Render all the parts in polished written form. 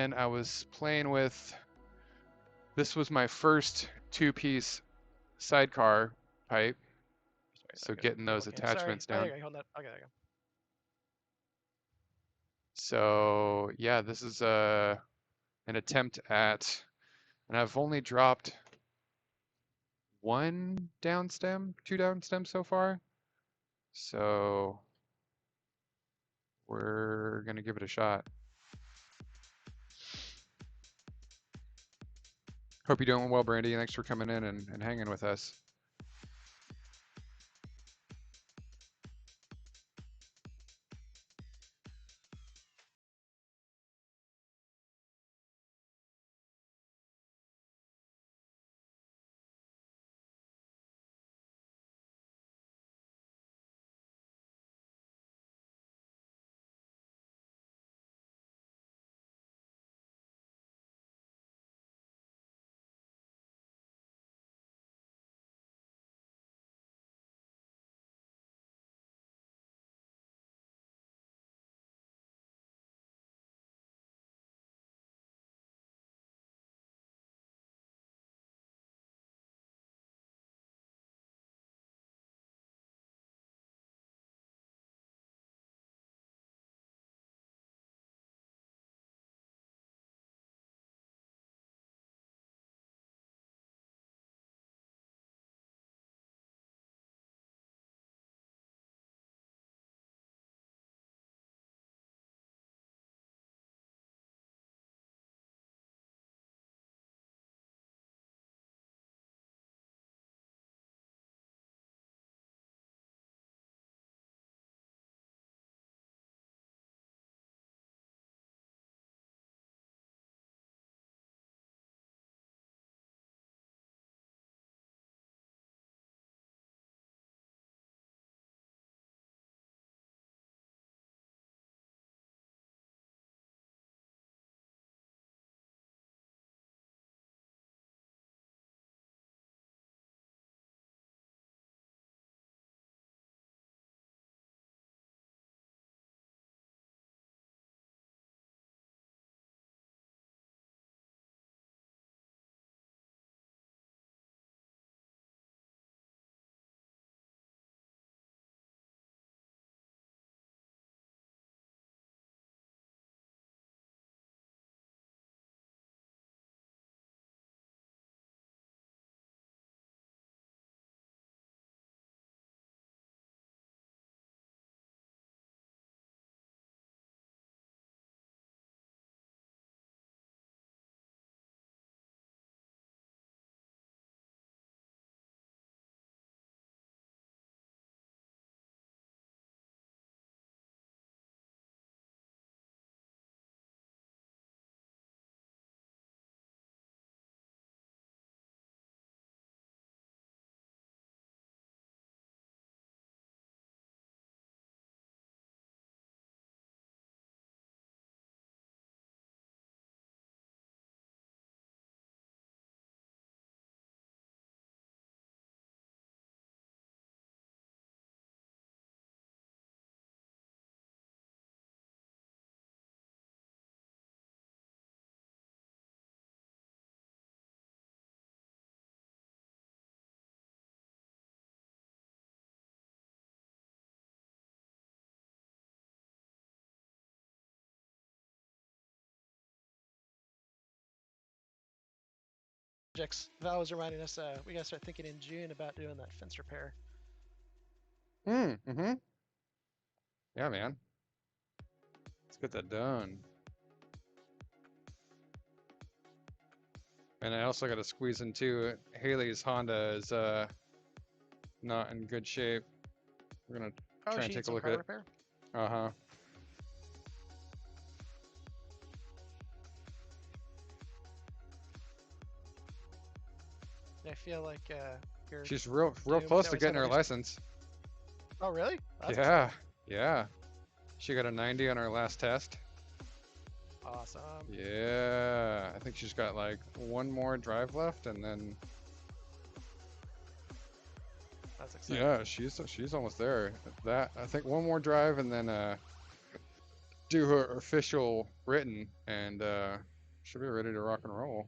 then I was playing with, this was my first two-piece sidecar pipe, so Sorry, getting double those cam. Sorry. attachments Oh, there down. you go. Hold that. Okay, there you go. So yeah, this is an attempt at, and I've only dropped one downstem, two downstems so far. So we're gonna give it a shot. Hope you're doing well, Brandy. Thanks for coming in and hanging with us. Val was reminding us we gotta start thinking in June about doing that fence repair. Mm-hmm. Yeah, man. Let's get that done. And I also got to squeeze in too. Haley's Honda is not in good shape. We're gonna Oh, try and she needs take a some look at car it. repair. Uh-huh. I feel like you're She's real doomed close to to always getting have her other stuff. license. Oh, really? That's Yeah, exciting. yeah. She got a 90 on her last test. Awesome. Yeah, I think she's got like one more drive left, and then That's exciting. yeah, she's almost there. That I think one more drive, and then do her official written, and Should be ready to rock and roll.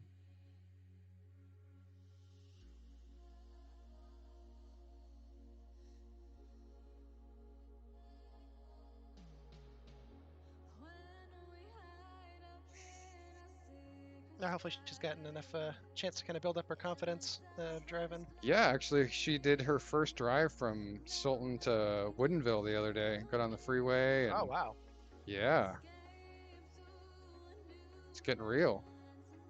Now, hopefully, she's gotten enough chance to kind of build up her confidence driving. Yeah, actually, she did her first drive from Sultan to Woodinville the other day. Got on the freeway Oh, and wow. yeah, it's getting real.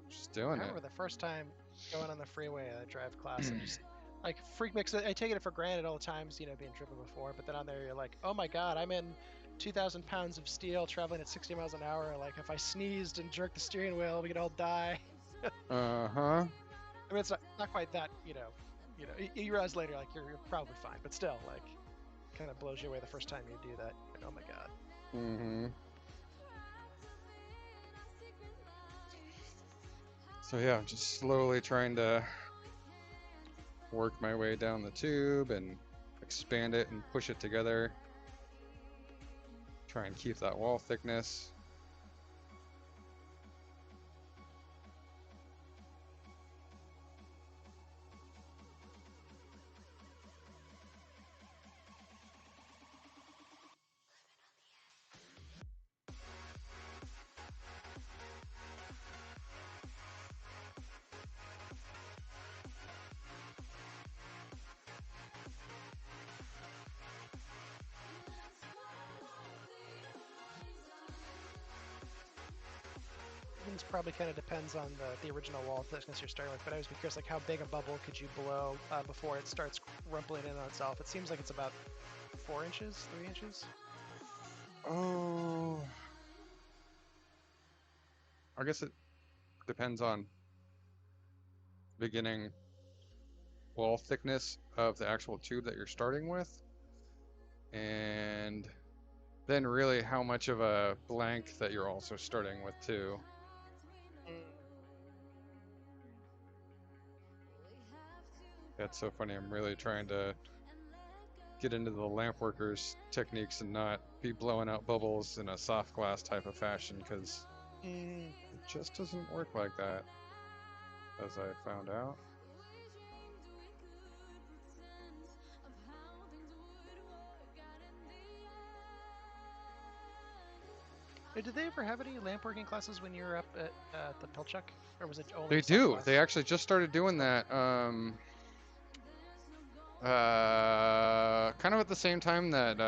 She's I doing it. remember the first time going on the freeway drive class and just like freak mix. I take it for granted all the times, being driven before, but then on there you're like, oh my God, I'm in 2,000 pounds of steel traveling at 60 miles an hour. Like if I sneezed and jerked the steering wheel, we could all die. Uh-huh. I mean, it's not quite that, you realize later, like you're probably fine, but still, like, kind of blows you away the first time you do that. Like, oh my God. Mm-hmm. So yeah, I'm just slowly trying to work my way down the tube and expand it and push it together. Try and keep that wall thickness. This probably kind of depends on the original wall thickness you're starting with, but I was curious, like, how big a bubble could you blow before it starts rumpling in on itself? It seems like it's about 4 inches, 3 inches. Oh, I guess it depends on beginning wall thickness of the actual tube that you're starting with, and then really how much of a blank that you're also starting with too. That's so funny. I'm really trying to get into the lamp workers techniques and not be blowing out bubbles in a soft glass type of fashion because it just doesn't work like that, as I found out. Did they ever have any lamp working classes when you were up at the Pilchuck, or was it only They a soft do. class? They actually just started doing that. Kind of at the same time that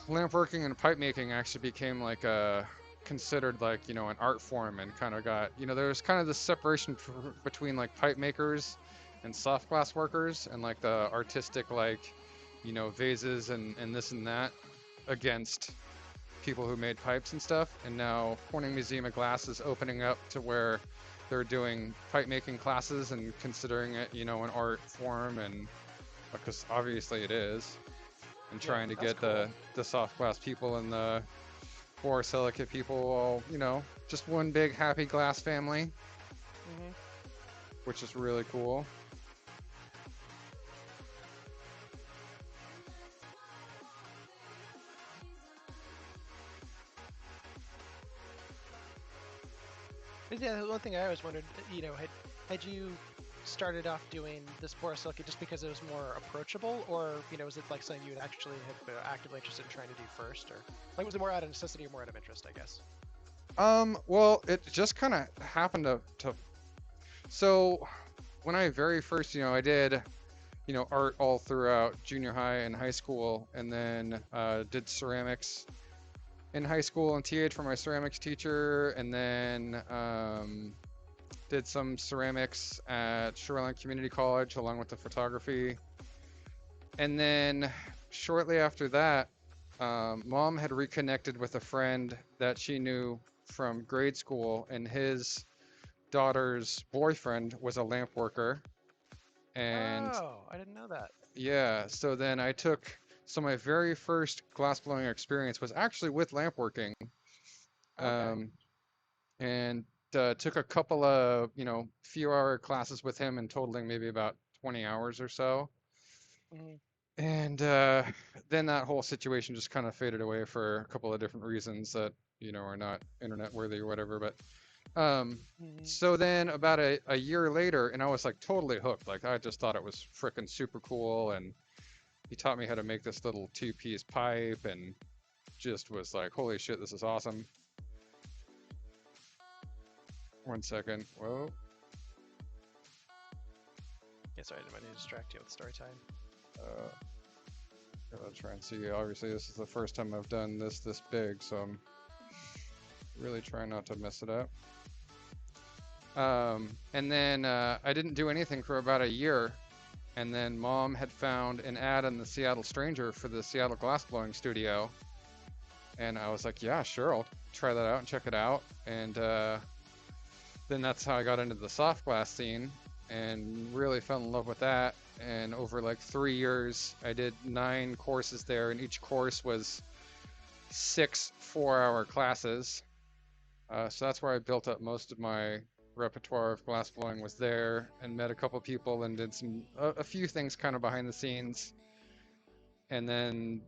lamp working and pipe making actually became like a considered like an art form and kind of got there's kind of this separation between like pipe makers and soft glass workers and like the artistic like vases and this and that against people who made pipes and stuff. And now Corning Museum of Glass is opening up to where they're doing pipe making classes and considering it an art form, and because obviously it is, and Yeah, trying to that's get cool. the soft glass people and the borosilicate people all just one big happy glass family, Mm-hmm. which is really cool. Yeah, the one thing I always wondered, had you started off doing this borosilicate just because it was more approachable, or was it like something you would actually have been actively interested in trying to do first, or like was it more out of necessity or more out of interest, I guess? Well, it just kind of happened to so when I very first I did art all throughout junior high and high school, and then did ceramics in high school and TA'd for my ceramics teacher, and then did some ceramics at Shoreline Community College along with the photography. And then shortly after that, mom had reconnected with a friend that she knew from grade school, and his daughter's boyfriend was a lamp worker. And Oh, I didn't know that. yeah, so then so my very first glass blowing experience was actually with lamp working. Okay. Um, and took a couple of, few hour classes with him and totaling maybe about 20 hours or so. Mm-hmm. And then that whole situation just kind of faded away for a couple of different reasons that, are not internet worthy or whatever. But Hmm. so then about a year later, and I was like totally hooked. Like I just thought it was freaking super cool. And he taught me how to make this little two-piece pipe and just was like, holy shit, this is awesome. One second. Whoa. Yeah, sorry, I didn't mean to distract you with story time. Uh, Gotta try and see. Obviously, this is the first time I've done this big, so I'm really trying not to mess it up. And then I didn't do anything for about a year, and then Mom had found an ad in the Seattle Stranger for the Seattle Glassblowing Studio, and I was like, yeah, sure, I'll try that out and check it out. And then that's how I got into the soft glass scene, and really fell in love with that. And over like 3 years, I did 9 courses there, and each course was 6 4-hour classes. So that's where I built up most of my repertoire of glassblowing was there, and met a couple people and did a few things kind of behind the scenes. And then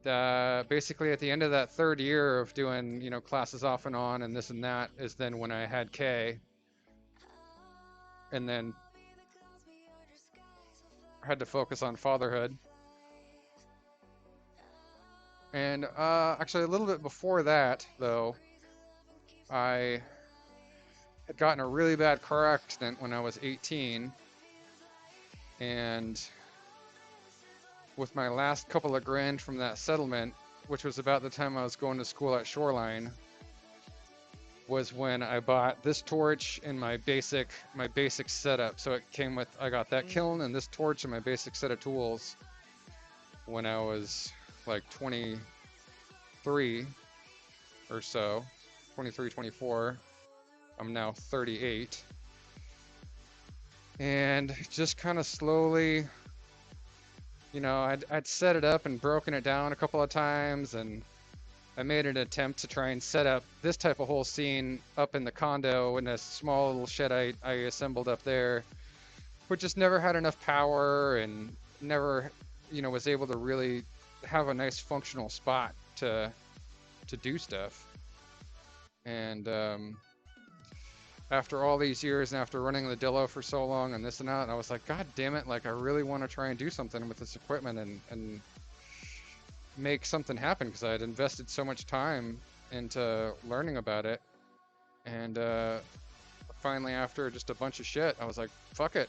basically at the end of that third year of doing, classes off and on and this and that is then when I had Kay, and then had to focus on fatherhood. And actually a little bit before that though, I had gotten a really bad car accident when I was 18, and with my last couple of grand from that settlement, which was about the time I was going to school at Shoreline, was when I bought this torch and my basic setup. So it came with, I got that Mm. kiln and this torch and my basic set of tools when I was like 23 or so, 23, 24. I'm now 38. And just kind of slowly, I'd set it up and broken it down a couple of times, and I made an attempt to try and set up this type of whole scene up in the condo in a small little shed I assembled up there, but just never had enough power and never, was able to really have a nice functional spot to do stuff. And after all these years and after running the Dillo for so long and this and that, I was like, God damn it, like I really want to try and do something with this equipment and make something happen because I had invested so much time into learning about it. And finally, after just a bunch of shit, I was like, fuck it.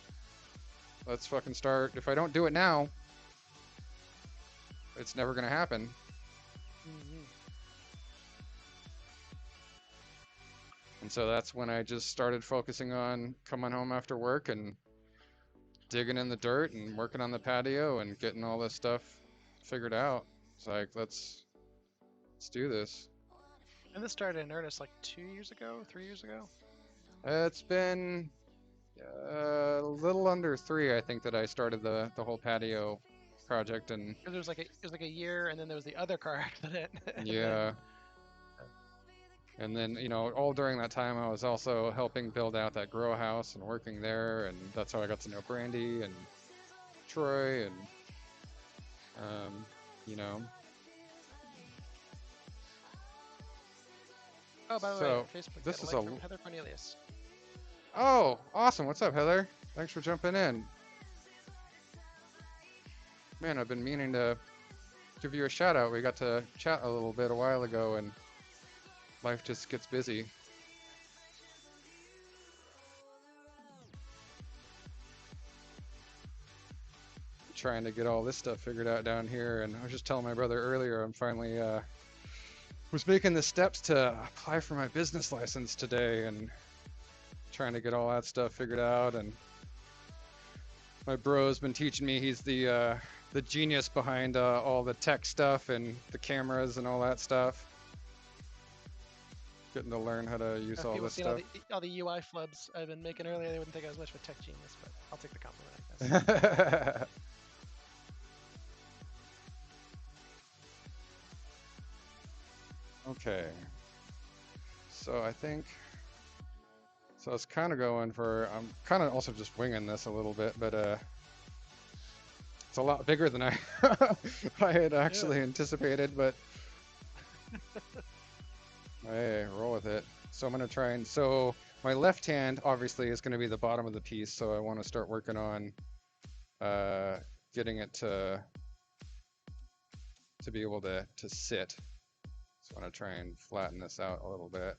Let's fucking start. If I don't do it now, it's never going to happen. Hmm. And so that's when I just started focusing on coming home after work and digging in the dirt and working on the patio and getting all this stuff figured out. It's like, let's do this. And this started in earnest like 2 years ago, 3 years ago. It's been a little under 3, I think, that I started the whole patio project. And Because it was like a year, and then there was the other car accident, and yeah, then and then, all during that time, I was also helping build out that grow house and working there, and that's how I got to know Brandy and Troy, and um, you know. oh, by the way, So Facebook got this a is like a. from Heather Cornelius. Oh, awesome! What's up, Heather? Thanks for jumping in. Man, I've been meaning to give you a shout out. We got to chat a little bit a while ago, and life just gets busy. Trying to get all this stuff figured out down here, and I was just telling my brother earlier, I'm finally was making the steps to apply for my business license today, and trying to get all that stuff figured out. And my bro's been teaching me. He's the genius behind all the tech stuff and the cameras and all that stuff. Getting to learn how to use If all people this seen all stuff. the UI flubs I've been making earlier, they wouldn't think I was much of a tech genius, but I'll take the compliment, I guess. Okay, so I think so. It's kind of going for. I'm kind of also just winging this a little bit, but It's a lot bigger than I I had Yeah. actually anticipated, but hey, roll with it. So I'm gonna try and so my left hand obviously is gonna be the bottom of the piece, so I want to start working on uh, getting it to be able to sit. So I'm gonna try and flatten this out a little bit.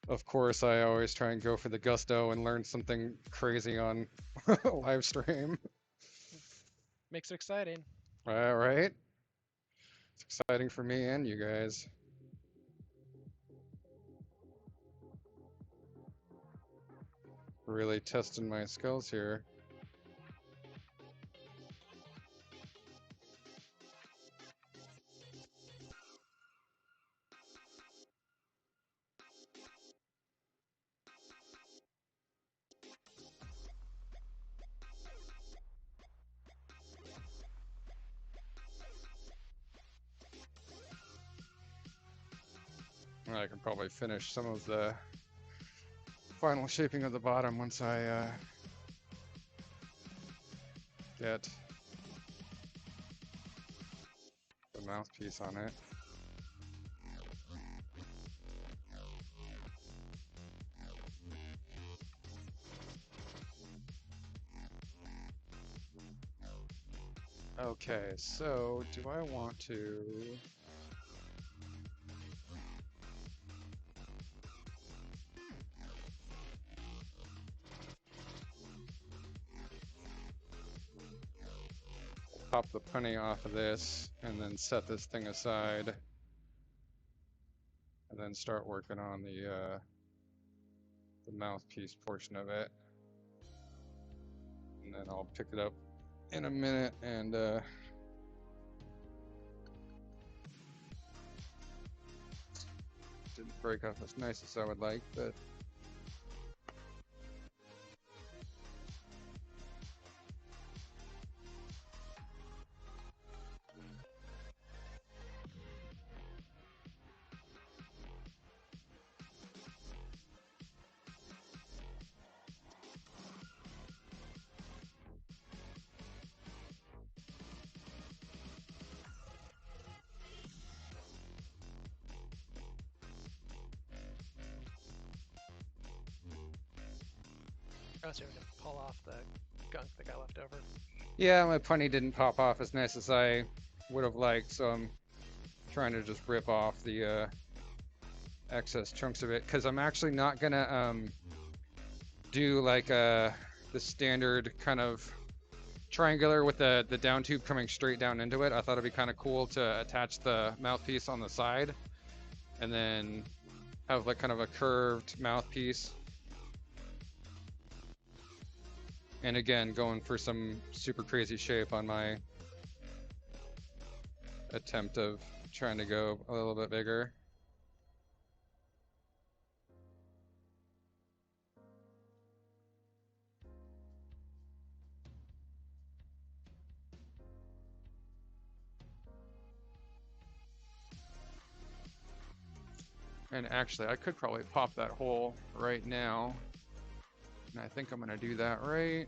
Of course, I always try and go for the gusto and learn something crazy on live stream. Makes it exciting. All right, it's exciting for me and you guys. Really testing my skills here. I can probably finish some of the final shaping of the bottom once I get the mouthpiece on it. Okay, so do I want to... pop the punny off of this and then set this thing aside and then start working on the mouthpiece portion of it, and then I'll pick it up in a minute and didn't break off as nice as I would like, but I was able to pull off the gunk that got left over. yeah, my punny didn't pop off as nice as I would have liked, so I'm trying to just rip off the excess chunks of it, because I'm actually not gonna do like the standard kind of triangular with the down tube coming straight down into it. I thought it'd be kind of cool to attach the mouthpiece on the side and then have like kind of a curved mouthpiece. And again, going for some super crazy shape on my attempt of trying to go a little bit bigger. And actually, I could probably pop that hole right now. And I think I'm gonna do that right.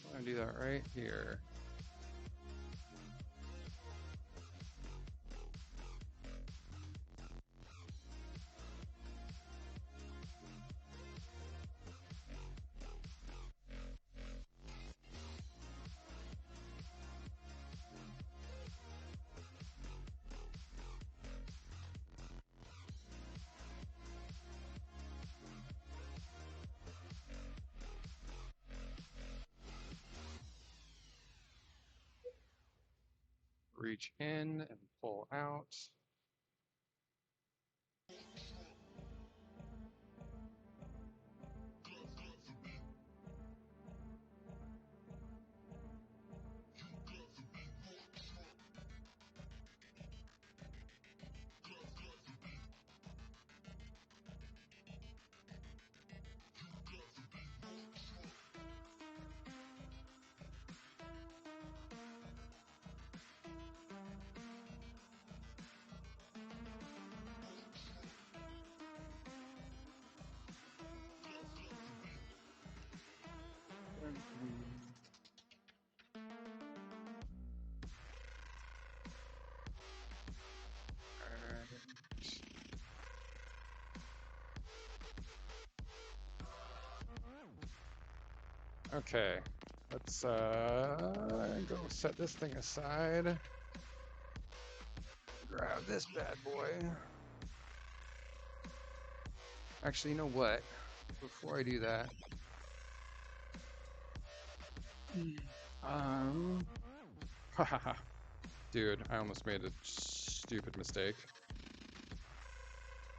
I'm gonna do that right here. Reach in and pull out. Okay, let's go set this thing aside. Grab this bad boy. Actually, you know what? Before I do that, um, dude, I almost made a stupid mistake.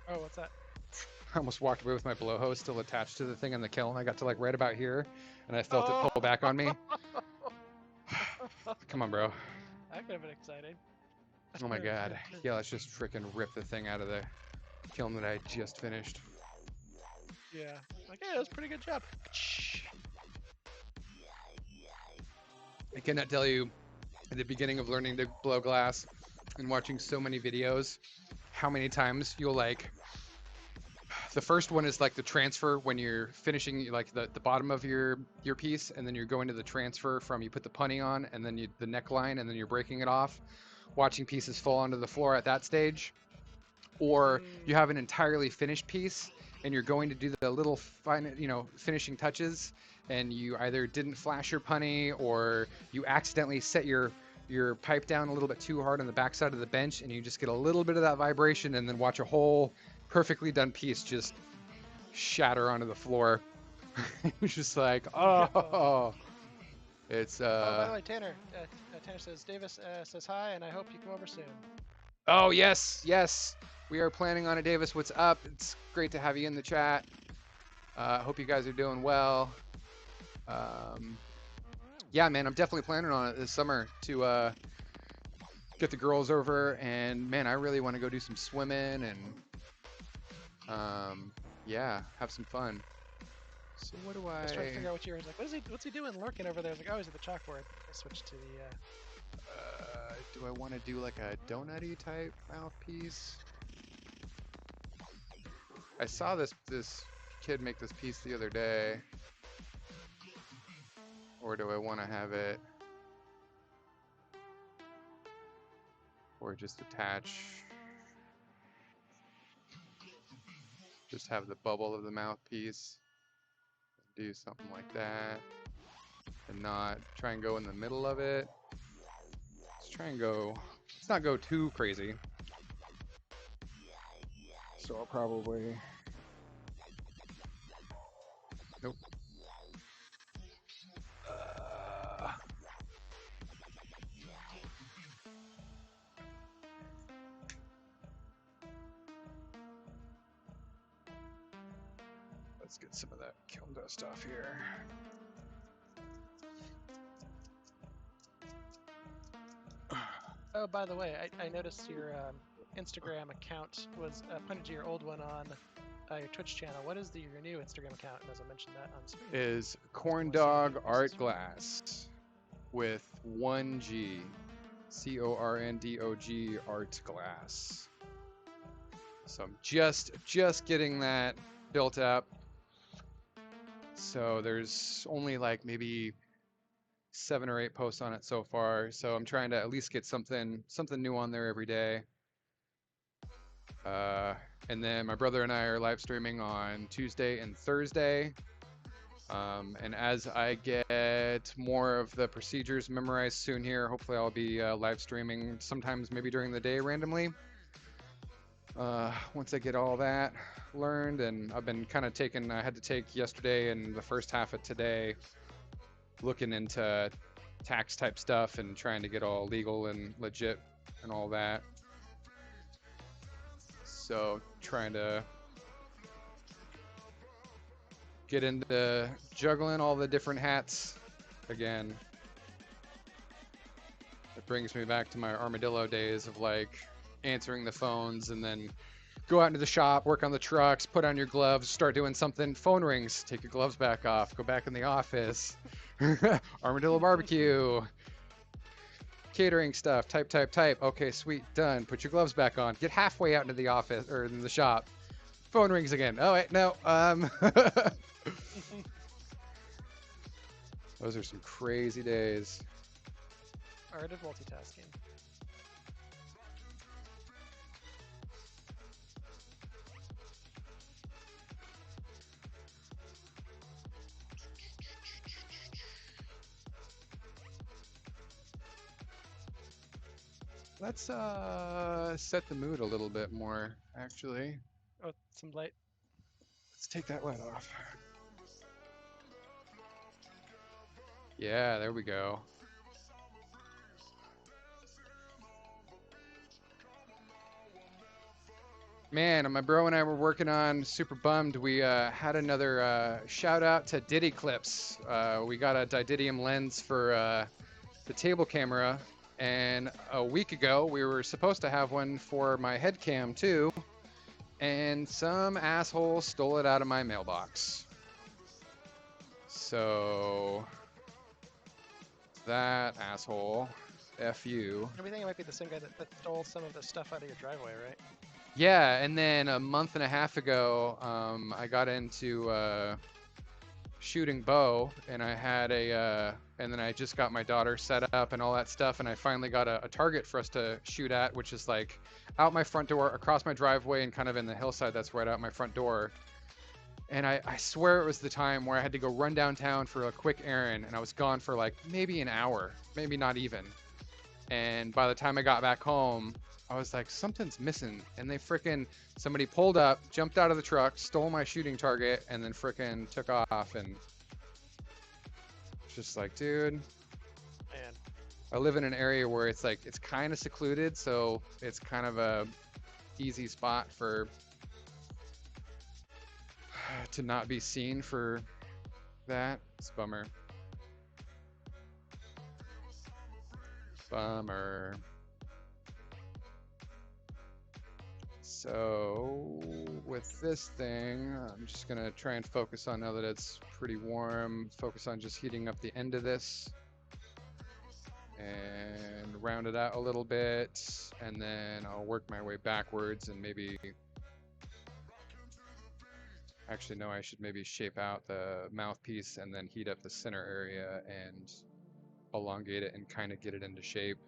Oh, what's that? I almost walked away with my blow hose still attached to the thing in the kiln. I got to like right about here, and I felt it Oh, pull back on me. Come on, bro. that could have been exciting. Oh my god. Yeah, let's just freaking rip the thing out of the kiln that I just finished. Yeah. Like, yeah, that was a pretty good job. I cannot tell you, at the beginning of learning to blow glass and watching so many videos, how many times you'll like. The first one is like the transfer when you're finishing like the bottom of your piece, and then you're going to the transfer from you put the punny on, and then the neckline, and then you're breaking it off. Watching pieces fall onto the floor at that stage, or you have an entirely finished piece and you're going to do the little finishing touches, and you either didn't flash your punny or you accidentally set your pipe down a little bit too hard on the backside of the bench, and you just get a little bit of that vibration, and then watch a whole perfectly done piece just shatter onto the floor. It's just like, oh, it's Oh, by the way, Tanner. Tanner says Davis says hi, and I hope you come over soon. Oh, yes, yes. We are planning on it, Davis. What's up? It's great to have you in the chat. Hope you guys are doing well. Yeah, man, I'm definitely planning on it this summer to get the girls over. And, man, I really want to go do some swimming and, yeah, have some fun. So what do I was trying to figure out what you were. He's like, what's he doing lurking over there? I was like, oh, he's at the chalkboard. I switched to the. Do I want to do like a donut-y type mouthpiece? I saw this kid make this piece the other day. Or do I want to have it, or just attach, just have the bubble of the mouthpiece, do something like that, and not try and go in the middle of it. Let's try and go, let's not go too crazy. So I'll probably, nope. Let's get some of that kiln dust off here. Oh, by the way, I noticed your Instagram account was pointed to your old one on your Twitch channel. What is your new Instagram account? And as I mentioned that on screen. Is Corn Dog Art Glass with 1G. CORNDOG Art Glass. So I'm just getting that built up. So there's only like maybe 7 or 8 posts on it so far. So I'm trying to at least get something new on there every day. And then my brother and I are live streaming on Tuesday and Thursday. And as I get more of the procedures memorized soon here, hopefully I'll be live streaming sometimes maybe during the day randomly. Once I get all that learned, and I've been kind of I had to take yesterday and the first half of today looking into tax type stuff and trying to get all legal and legit and all that. So trying to get into juggling all the different hats again. It brings me back to my armadillo days of like answering the phones and then go out into the shop, work on the trucks, put on your gloves, start doing something, phone rings, take your gloves back off, go back in the office, armadillo barbecue, catering stuff, type. Okay, sweet, done. Put your gloves back on. Get halfway out into the office or in the shop. Phone rings again. Oh, wait, no. Those are some crazy days. Art of multitasking. Let's set the mood a little bit more, actually. Oh, some light. Let's take that light off. Yeah, there we go. Man, my bro and I were working on Super Bummed. We had another shout out to Diddy Clips. We got a Dididium lens for the table camera, and a week ago we were supposed to have one for my head cam too, and some asshole stole it out of my mailbox. So that asshole, F you. I think it might be the same guy that stole some of the stuff out of your driveway, right? Yeah, and then a month and a half ago, I got into shooting bow, and I had and then I just got my daughter set up and all that stuff, and I finally got a target for us to shoot at, which is like out my front door, across my driveway, and kind of in the hillside that's right out my front door. And I swear it was the time where I had to go run downtown for a quick errand, and I was gone for like maybe an hour, maybe not even. And by the time I got back home, I was like, something's missing. And somebody pulled up, jumped out of the truck, stole my shooting target, and then frickin' took off. And it's just like, dude, Man, I live in an area where it's like, it's kind of secluded. So it's kind of a easy spot for to not be seen for that. It's a bummer. Bummer. So with this thing, I'm just gonna try and focus on, now that it's pretty warm, focus on just heating up the end of this and round it out a little bit, and then I'll work my way backwards and maybe, actually no, I should maybe shape out the mouthpiece and then heat up the center area and elongate it and kind of get it into shape.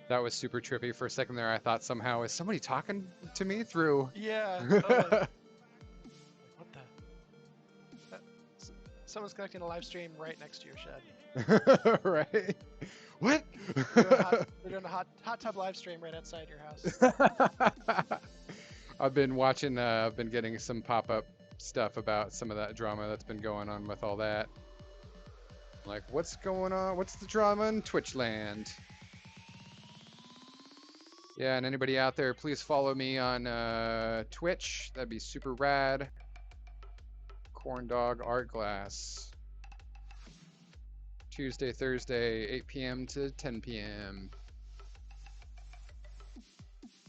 That was super trippy for a second there. I thought somehow, is somebody talking to me through? yeah, totally. What the? Someone's conducting a live stream right next to your shed. Right? What? They're doing a hot tub live stream right outside your house. I've been watching, I've been getting some pop-up stuff about some of that drama that's been going on with all that. Like, what's going on? What's the drama in Twitch land? Yeah, and anybody out there, please follow me on Twitch. That'd be super rad. Corn Dog Art Glass. Tuesday, Thursday, 8 p.m. to 10 p.m.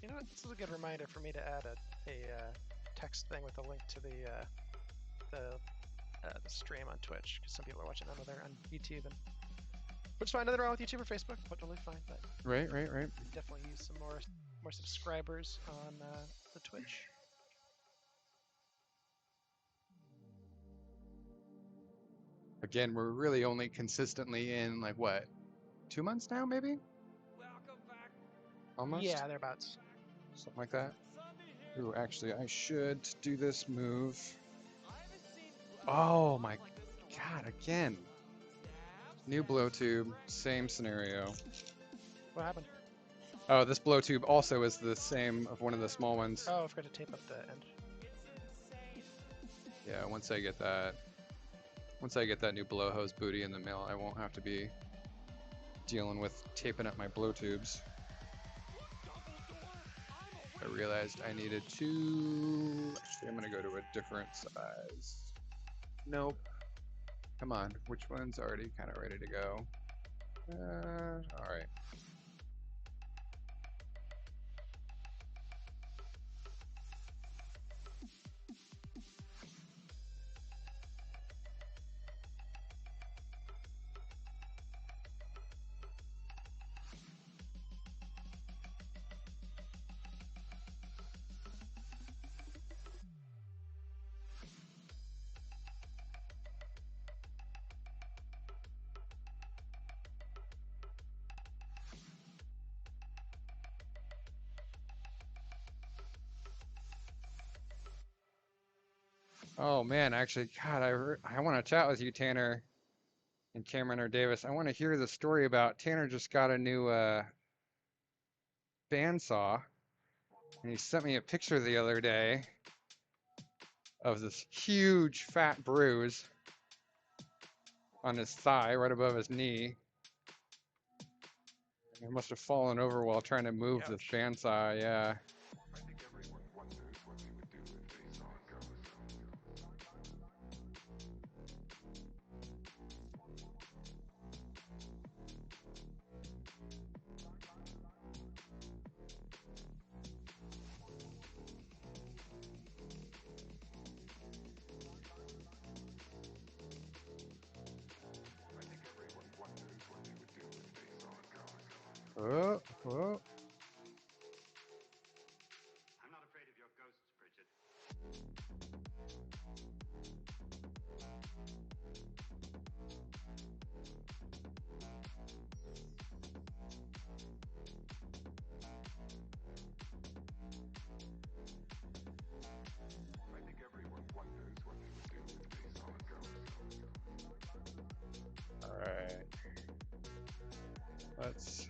You know what? This is a good reminder for me to add a text thing with a link to the stream on Twitch, because some people are watching on YouTube, and which is fine. Nothing wrong with YouTube or Facebook, but totally fine. But Right. definitely use some more subscribers on the Twitch. Again, we're really only consistently in, like, what, 2 months now, maybe? Almost? Yeah, thereabouts. Something like that. Ooh, actually, I should do this move. Oh my god, again. New blow tube, same scenario. What happened? Oh, this blow tube also is the same of one of the small ones. Oh, I forgot to tape up the end. Yeah, once I get that new blow hose booty in the mail, I won't have to be dealing with taping up my blow tubes. I realized I needed to, actually I'm gonna go to a different size. Nope. Come on, which one's already kind of ready to go? All right. Oh man, actually, God, I want to chat with you, Tanner. and Cameron or Davis, I want to hear the story about Tanner just got a new bandsaw, and he sent me a picture the other day of this huge fat bruise on his thigh right above his knee. He must have fallen over while trying to move this Ouch. bandsaw, yeah. Oh, oh. I'm not afraid of your ghosts, Bridget. I think everyone wonders what they would do if they saw a ghost. All right. Let's.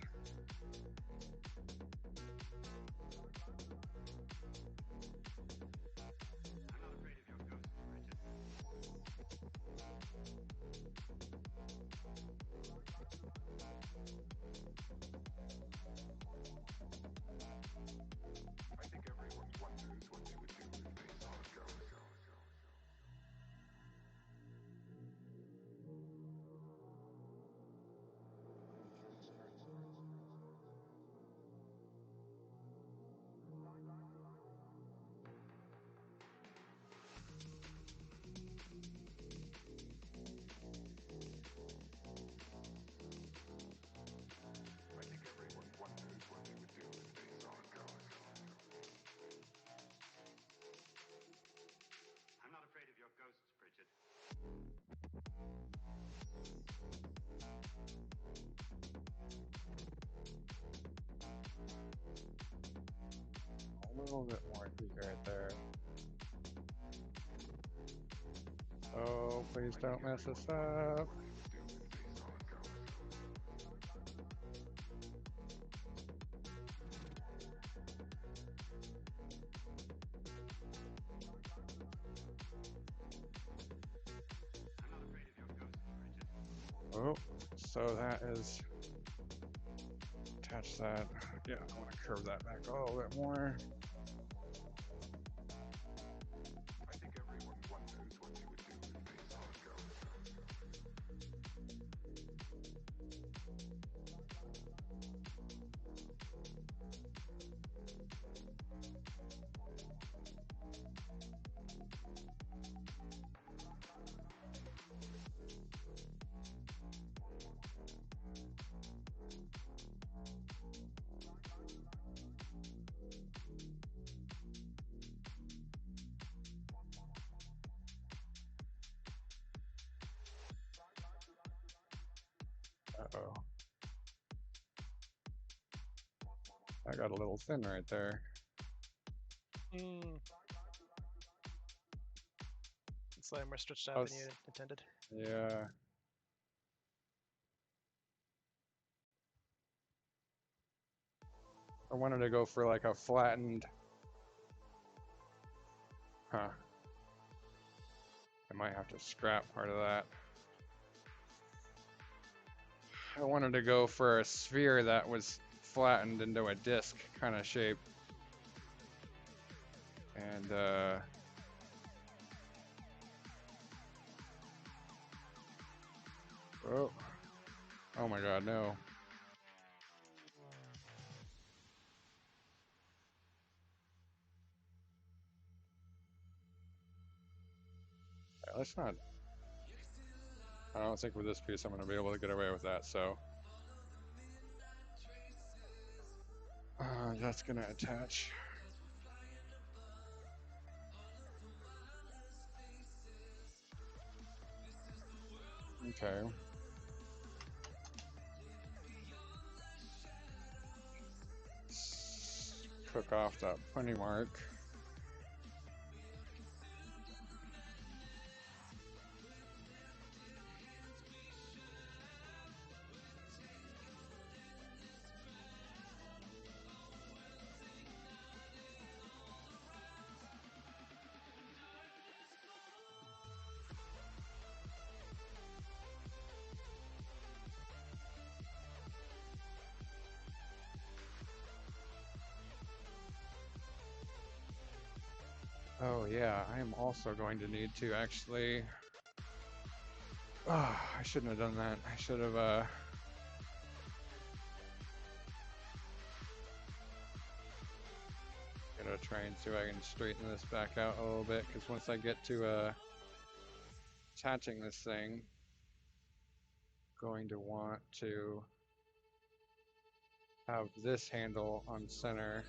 I'm not afraid of your ghosts, Bridget. I think everyone wonders what they would do if they saw a ghost. I think everyone wonders what they would do if they saw a ghost. I'm not afraid of your ghosts, Bridget. A little bit more tweak right there. Oh, please don't mess this up. I'm not afraid of your ghosts, Bridget. Oh, so that is. Attach that. Yeah, I want to curve that back a little bit more. I think everyone wonders what they would do if they saw a ghost. Uh-oh. I got a little thin right there. Slightly more stretched out than you intended. Yeah. I wanted to go for like a flattened. Huh. I might have to scrap part of that. I wanted to go for a sphere that was flattened into a disc kind of shape. And oh. Oh my god, no. Let's not. I don't think with this piece I'm going to be able to get away with that, so. That's going to attach. Okay. Cook off that punny mark. Oh yeah, I am also going to need to actually. Oh, I shouldn't have done that. I should have. Gonna try and see if I can straighten this back out a little bit, because once I get to attaching this thing, going to want to have this handle on center.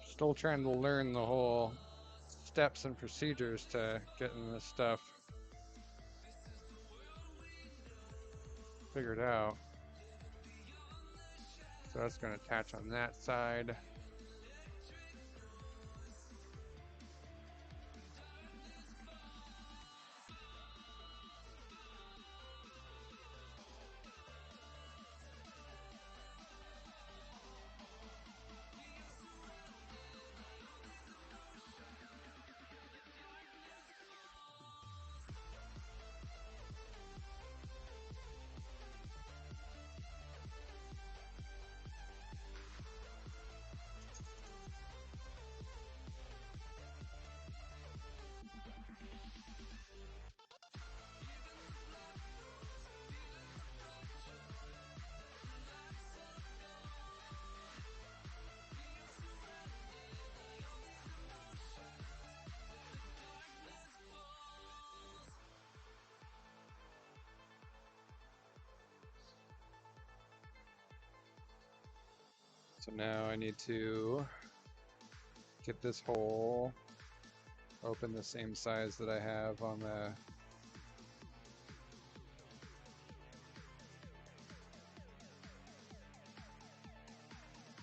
Still trying to learn the whole steps and procedures to getting this stuff figured out. So that's going to attach on that side. So now I need to get this hole open the same size that I have on the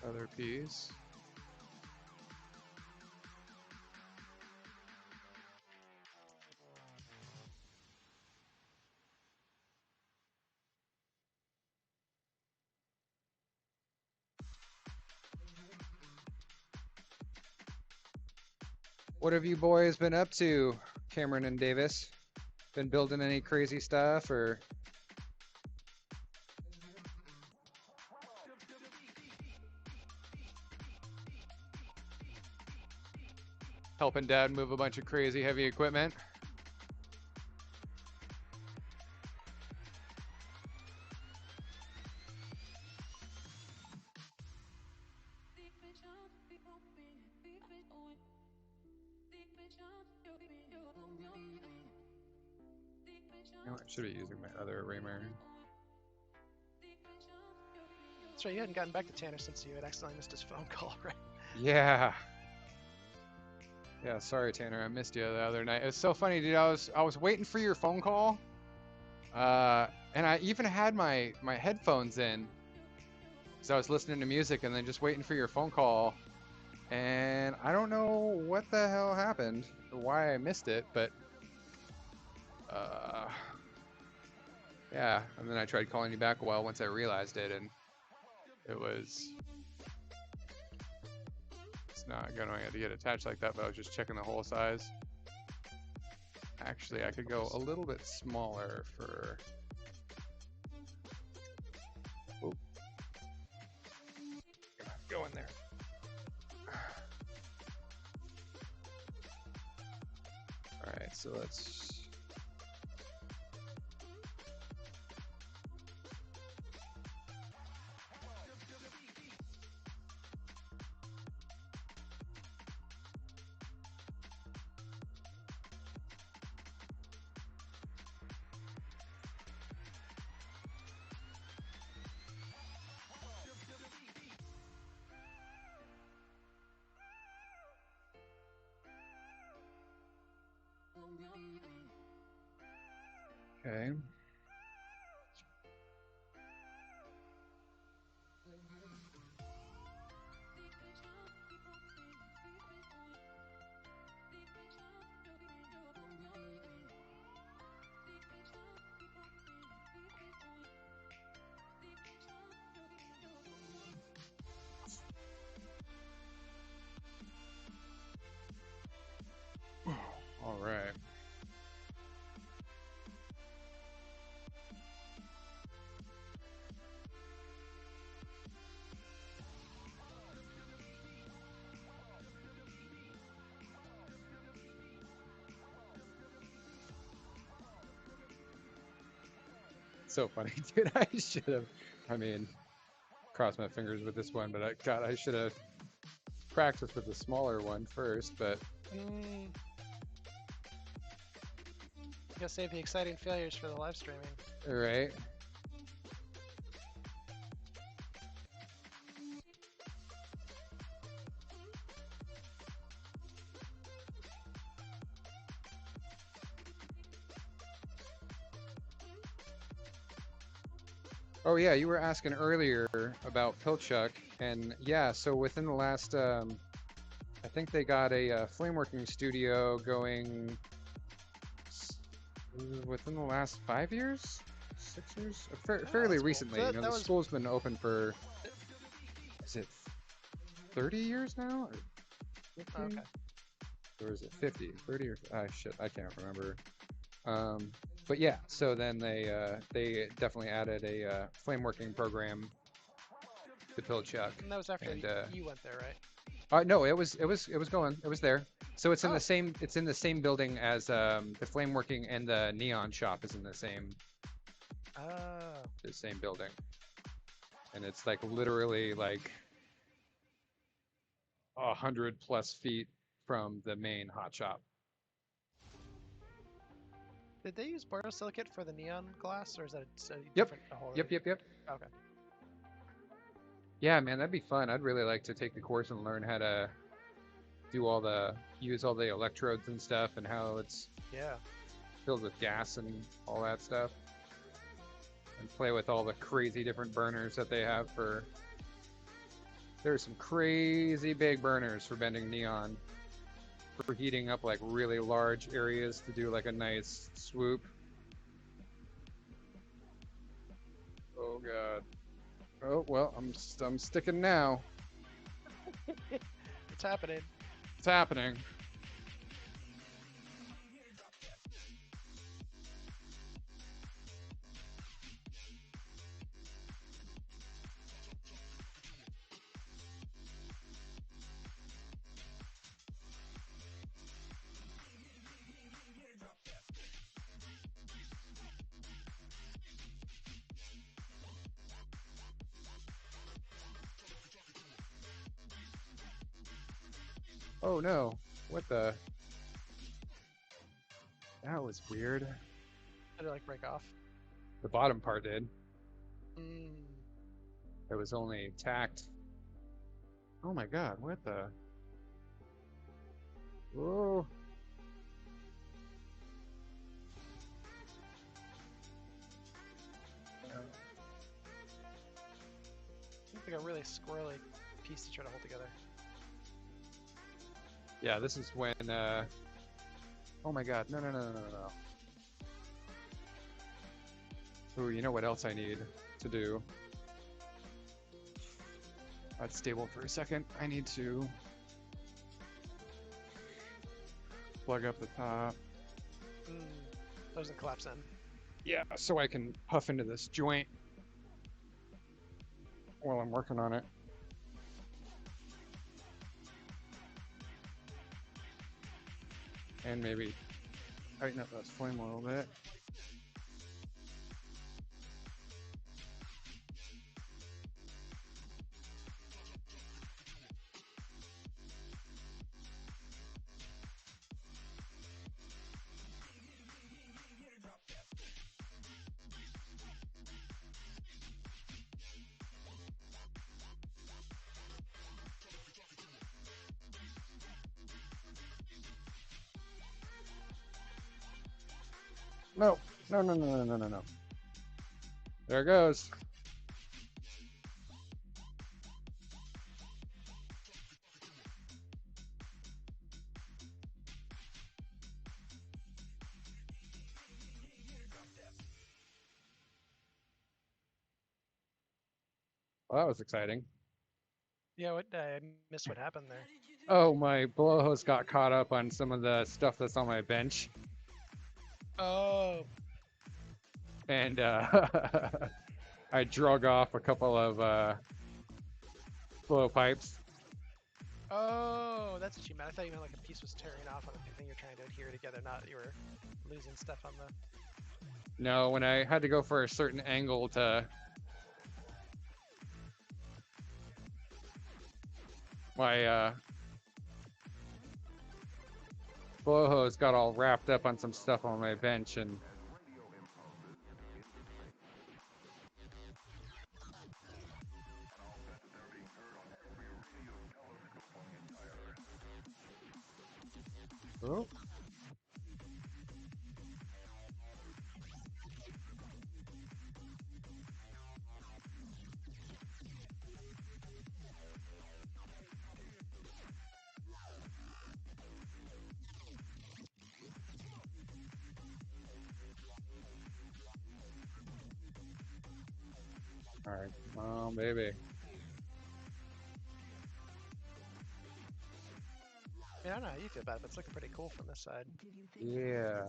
other piece. What have you boys been up to, Cameron and Davis? Been building any crazy stuff or helping Dad move a bunch of crazy heavy equipment? You know, I should be using my other Raymer. That's right, you hadn't gotten back to Tanner since you had accidentally missed his phone call, right? Yeah. Yeah, sorry Tanner, I missed you the other night. It's so funny, dude. I was waiting for your phone call. And I even had my headphones in. So I was listening to music and then just waiting for your phone call. And I don't know what the hell happened or why I missed it, but yeah, and then I tried calling you back a while once I realized it, and it's not going to get attached like that, but I was just checking the hole size. Actually, I could go a little bit smaller for... Oh. Go in there. All right, so let's... Okay. All right. so funny, dude. I should have. I mean, cross my fingers with this one, but God, I should have practiced with the smaller one first. But Mm. You gotta save the exciting failures for the live streaming. right. Oh yeah, you were asking earlier about Pilchuck, and yeah, so within the last, I think they got a flameworking studio going within the last 5 years, 6 years, Oh, fairly that's cool. recently. So You know, that the was school's been open for, is it 30 years now, or 50? okay. Or is it 50? 30 or shit, I can't remember. But yeah, so then they definitely added a flameworking program to Pilchuck, And that was after and you went there, right? no, it was going, it was there. So it's in Oh. the same building as the flameworking, and the neon shop is in Oh. the same building, and it's like literally like 100+ feet from the main hot shop. Did they use borosilicate for the neon glass, or is that a Yep. different? A whole Yep. Yep. Okay. Yeah, man, that'd be fun. I'd really like to take the course and learn how to use all the electrodes and stuff, and how it's Yeah. filled with gas and all that stuff, and play with all the crazy different burners that they have for. There's some crazy big burners for bending neon, for heating up like really large areas to do like a nice swoop. Oh god. Oh well, I'm sticking now. It's happening. It's happening. Oh no. What the? That was weird. Did it like break off? The bottom part did. Mm. It was only tacked. Oh my god, what the? Whoa. It's like a really squirrely piece to try to hold together. Yeah, this is when, oh my god, no. Ooh, you know what else I need to do? That's stable for a second. I need to plug up the top. Mm. Doesn't collapse in. Yeah, so I can puff into this joint while I'm working on it. And maybe tighten up that flame a little bit. No. There it goes. Well, that was exciting. Yeah, what I missed what happened there. Oh, my blowhose got caught up on some of the stuff that's on my bench. Oh. And I drug off a couple of blow pipes. Oh, that's what you meant. I thought you meant like a piece was tearing off on the thing you're trying to adhere together, not that you were losing stuff on the. No, when I had to go for a certain angle to my blow hose got all wrapped up on some stuff on my bench and oh, all right, oh baby. I mean, I don't know how you feel about it, but it's looking pretty cool from this side. Yeah.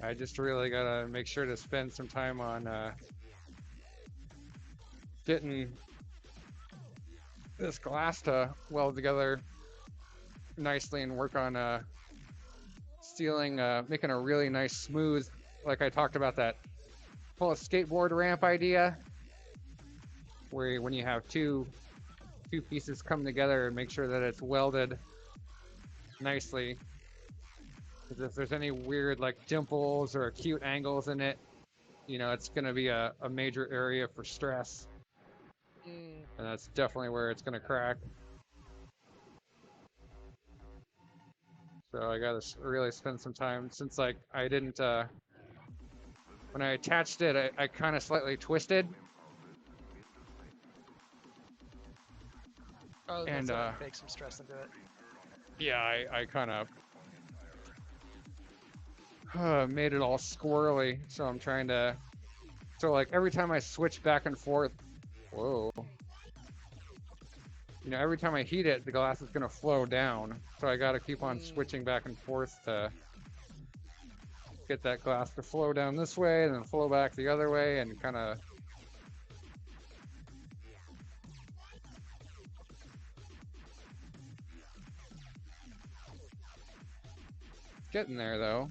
I just really gotta make sure to spend some time on getting this glass to weld together nicely and work on sealing, making a really nice smooth, like I talked about that whole skateboard ramp idea, where when you have two pieces come together and make sure that it's welded nicely. Because if there's any weird like dimples or acute angles in it, you know, it's gonna be a major area for stress, Mm. and that's definitely where it's gonna crack. So I gotta really spend some time since like I didn't when I attached it, I kind of slightly twisted, Oh, and that's gonna bake some stress into it. yeah, I kind of made it all squirrely. So I'm trying to, so like every time I switch back and forth, whoa, you know, every time I heat it, the glass is gonna flow down. So I gotta keep on Mm. switching back and forth to get that glass to flow down this way and then flow back the other way and kind of getting there though.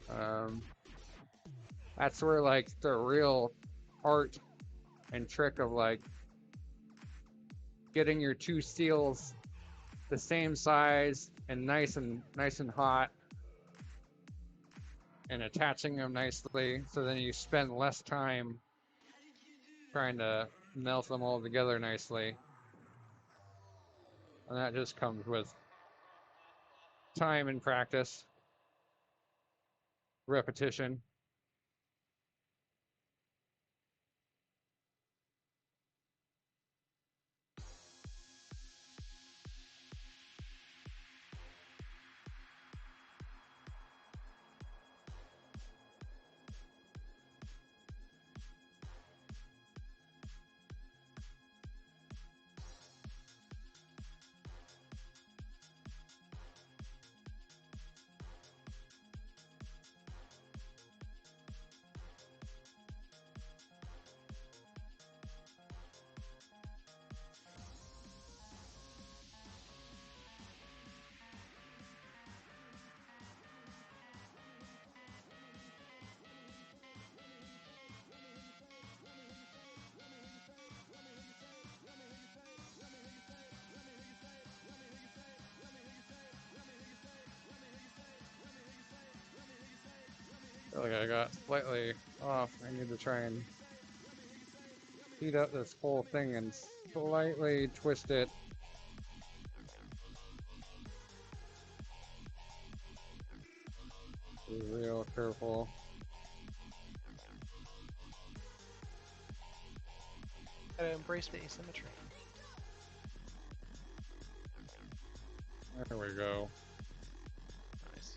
Um, that's where like the real art and trick of like getting your two steels the same size and nice and hot and attaching them nicely so then you spend less time trying to melt them all together nicely. And that just comes with time and practice, repetition. Feel like I got slightly off. I need to try and heat up this whole thing and slightly twist it. Be real careful. Gotta embrace the asymmetry. There we go. Nice.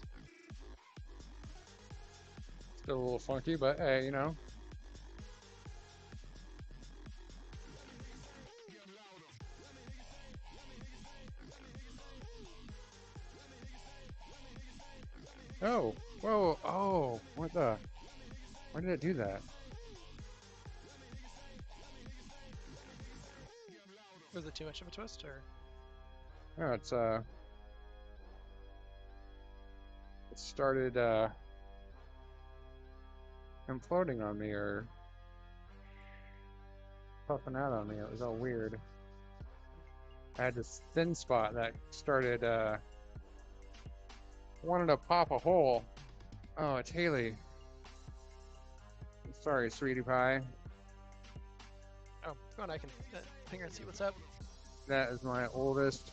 Still a little funky, but hey, you know. Oh, whoa, oh, what the? Why did it do that? Was it too much of a twist, or? No, it started imploding on me or puffing out on me. It was all weird. I had this thin spot that started wanted to pop a hole. Oh, it's Haley. Sorry, sweetie pie. Oh, go on, I can ping her and see what's up. That is my oldest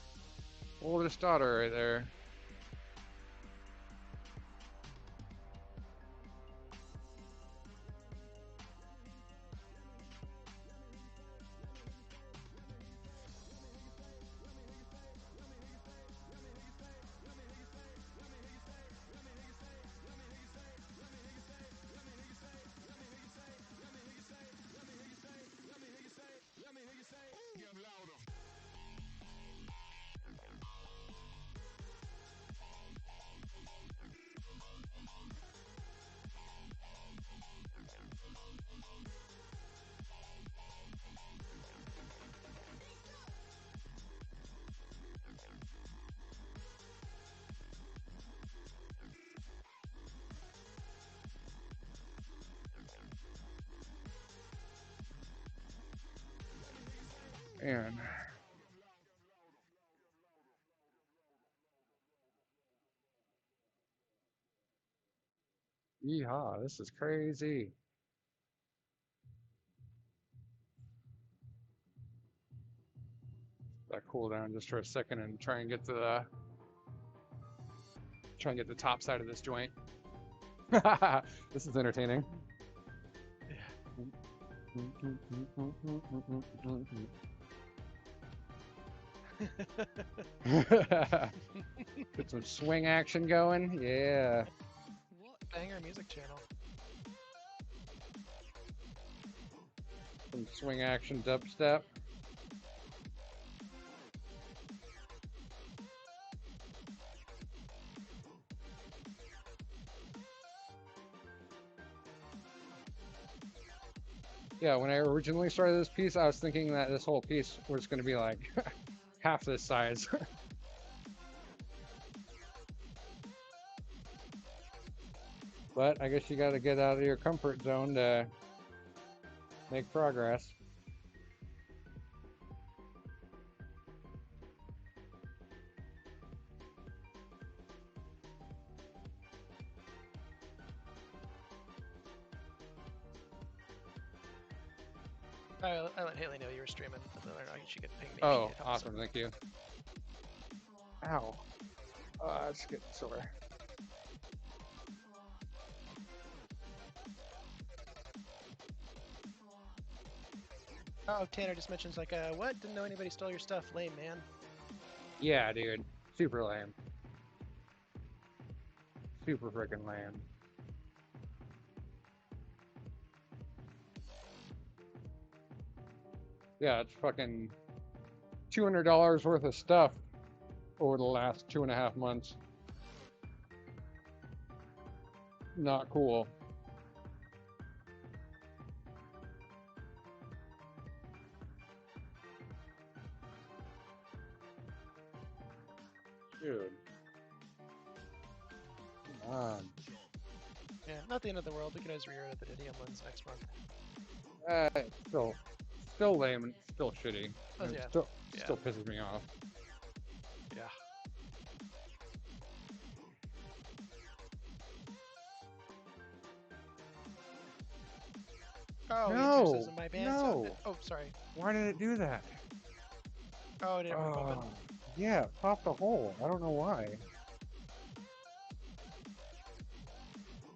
daughter right there. And yeehaw, this is crazy. That cool down just for a second and try and get to the top side of this joint. This is entertaining. Get some swing action going. Yeah. Banger music channel. Some swing action dubstep. Yeah, when I originally started this piece, I was thinking that this whole piece was going to be like half this size. But I guess you got to get out of your comfort zone to make progress. I let Haley know you were streaming. I let her know she could ping me. if she Oh, needed help, so- awesome. Thank you. Ow. It's getting sore. Oh, Tanner just mentions like, what? Didn't know anybody stole your stuff. Lame, man. Yeah, dude. Super lame. Super freaking lame. Yeah, it's fucking $200 worth of stuff over the last 2.5 months. Not cool. Dude. Come on. Yeah, not the end of the world. We can always rear it at the Didium lens next month. Still lame and still shitty. Oh, And yeah. Still pisses me off. Yeah. Oh, No, Inter says in my band. no. Oh, sorry. Why did it do that? Oh, it didn't rip open. Yeah, it popped a hole. I don't know why.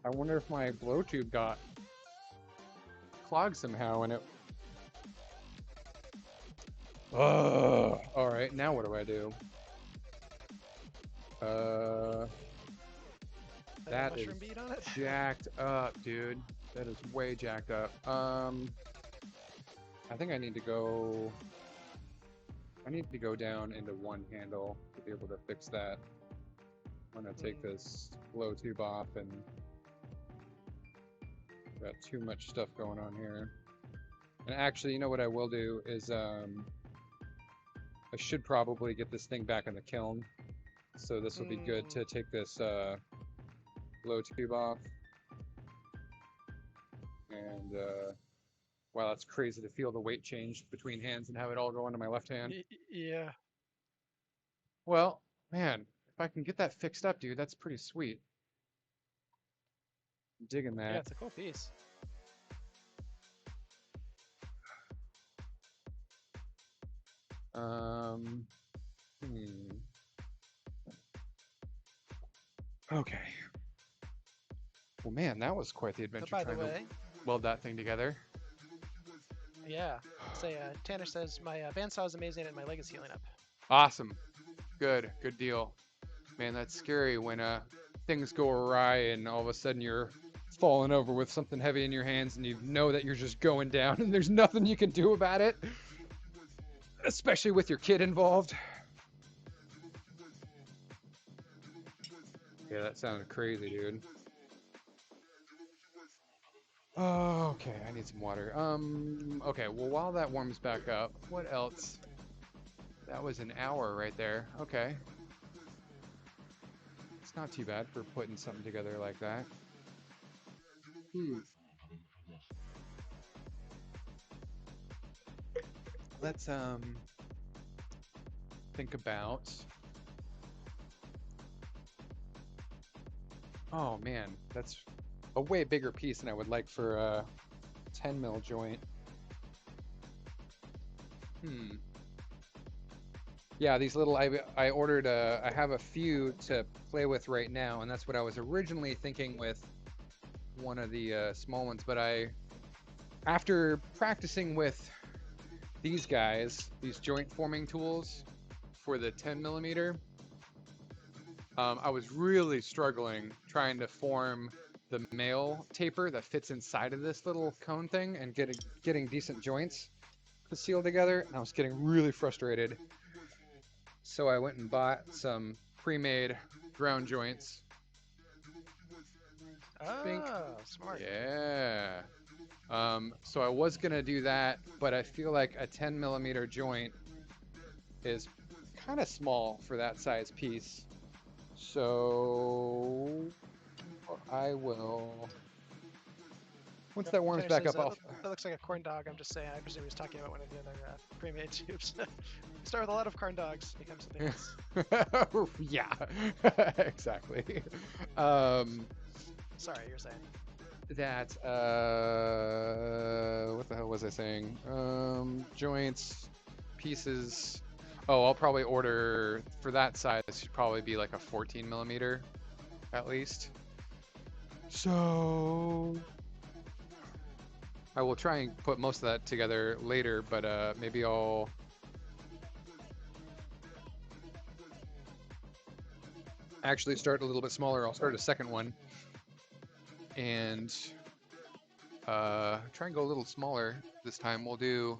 I wonder if my blow tube got clogged somehow and it. All right, now what do I do? That is Mushroom bead on it? jacked up, dude. That is way jacked up. I think I need to go. I need to go down into one handle to be able to fix that. I'm gonna take this blow tube off and got too much stuff going on here. And actually, you know what I will do is I should probably get this thing back in the kiln. So this will be good to take this blow tube off. And wow, that's crazy to feel the weight change between hands and have it all go into my left hand. Yeah. Well, man, if I can get that fixed up, dude, that's pretty sweet. I'm digging Yeah, that. it's a cool piece. Um, Okay. Well, man, that was quite the Oh, adventure by the trying to way, weld that thing together. yeah. Say, Tanner says my bandsaw is amazing and my leg is healing up. Awesome. Good. Good deal. Man, that's scary when things go awry and all of a sudden you're falling over with something heavy in your hands and you know that you're just going down and there's nothing you can do about it. Especially with your kid involved. Yeah, that sounded crazy, dude. Oh, okay, I need some water. Okay, well, while that warms back up, what else? That was an hour right there. Okay. It's not too bad for putting something together like that. Let's think about. Oh man, that's a way bigger piece than I would like for a 10 mil joint. Yeah, these little I ordered I have a few to play with right now, and that's what I was originally thinking with one of the small ones, but after practicing with these guys, these joint forming tools for the 10 millimeter, I was really struggling trying to form the male taper that fits inside of this little cone thing and getting decent joints to seal together, and I was getting really frustrated. So I went and bought some pre-made ground joints. Think, Oh, smart. yeah. So I was gonna do that, but I feel like a 10 millimeter joint is kind of small for that size piece. So I will. Once that warms Tanner back says up, I'll. that looks like a corn dog. I'm just saying. I presume he was talking about one of the other pre-made tubes. Start with a lot of corn dogs, become something else. Yeah, exactly. Um, Sorry, you're saying. that what the hell was I saying? Joints, pieces. Oh, I'll probably order for that size. Should probably be like a 14 millimeter, at least. So I will try and put most of that together later, but maybe I'll actually start a little bit smaller. I'll start a second one and try and go a little smaller this time. We'll do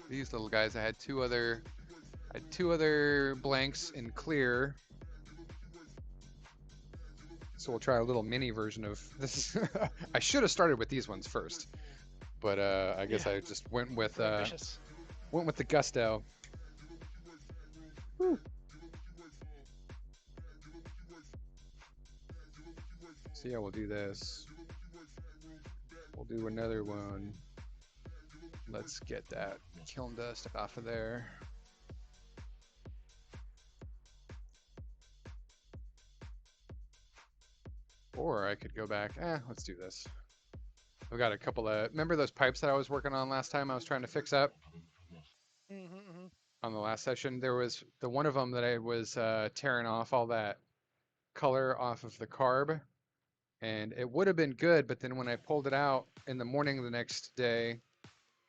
these little guys. I had two other blanks in clear. So we'll try a little mini version of this. I should have started with these ones first, but I guess I just went with the gusto. Whew. So yeah, we'll do this. We'll do another one. Let's get that kiln dust off of there. Or I could go back. Let's do this. I've got a couple of. Remember those pipes that I was working on last time? I was trying to fix up on the last session. There was the one of them that I was tearing off all that color off of the carb, and it would have been good. But then when I pulled it out in the morning the next day,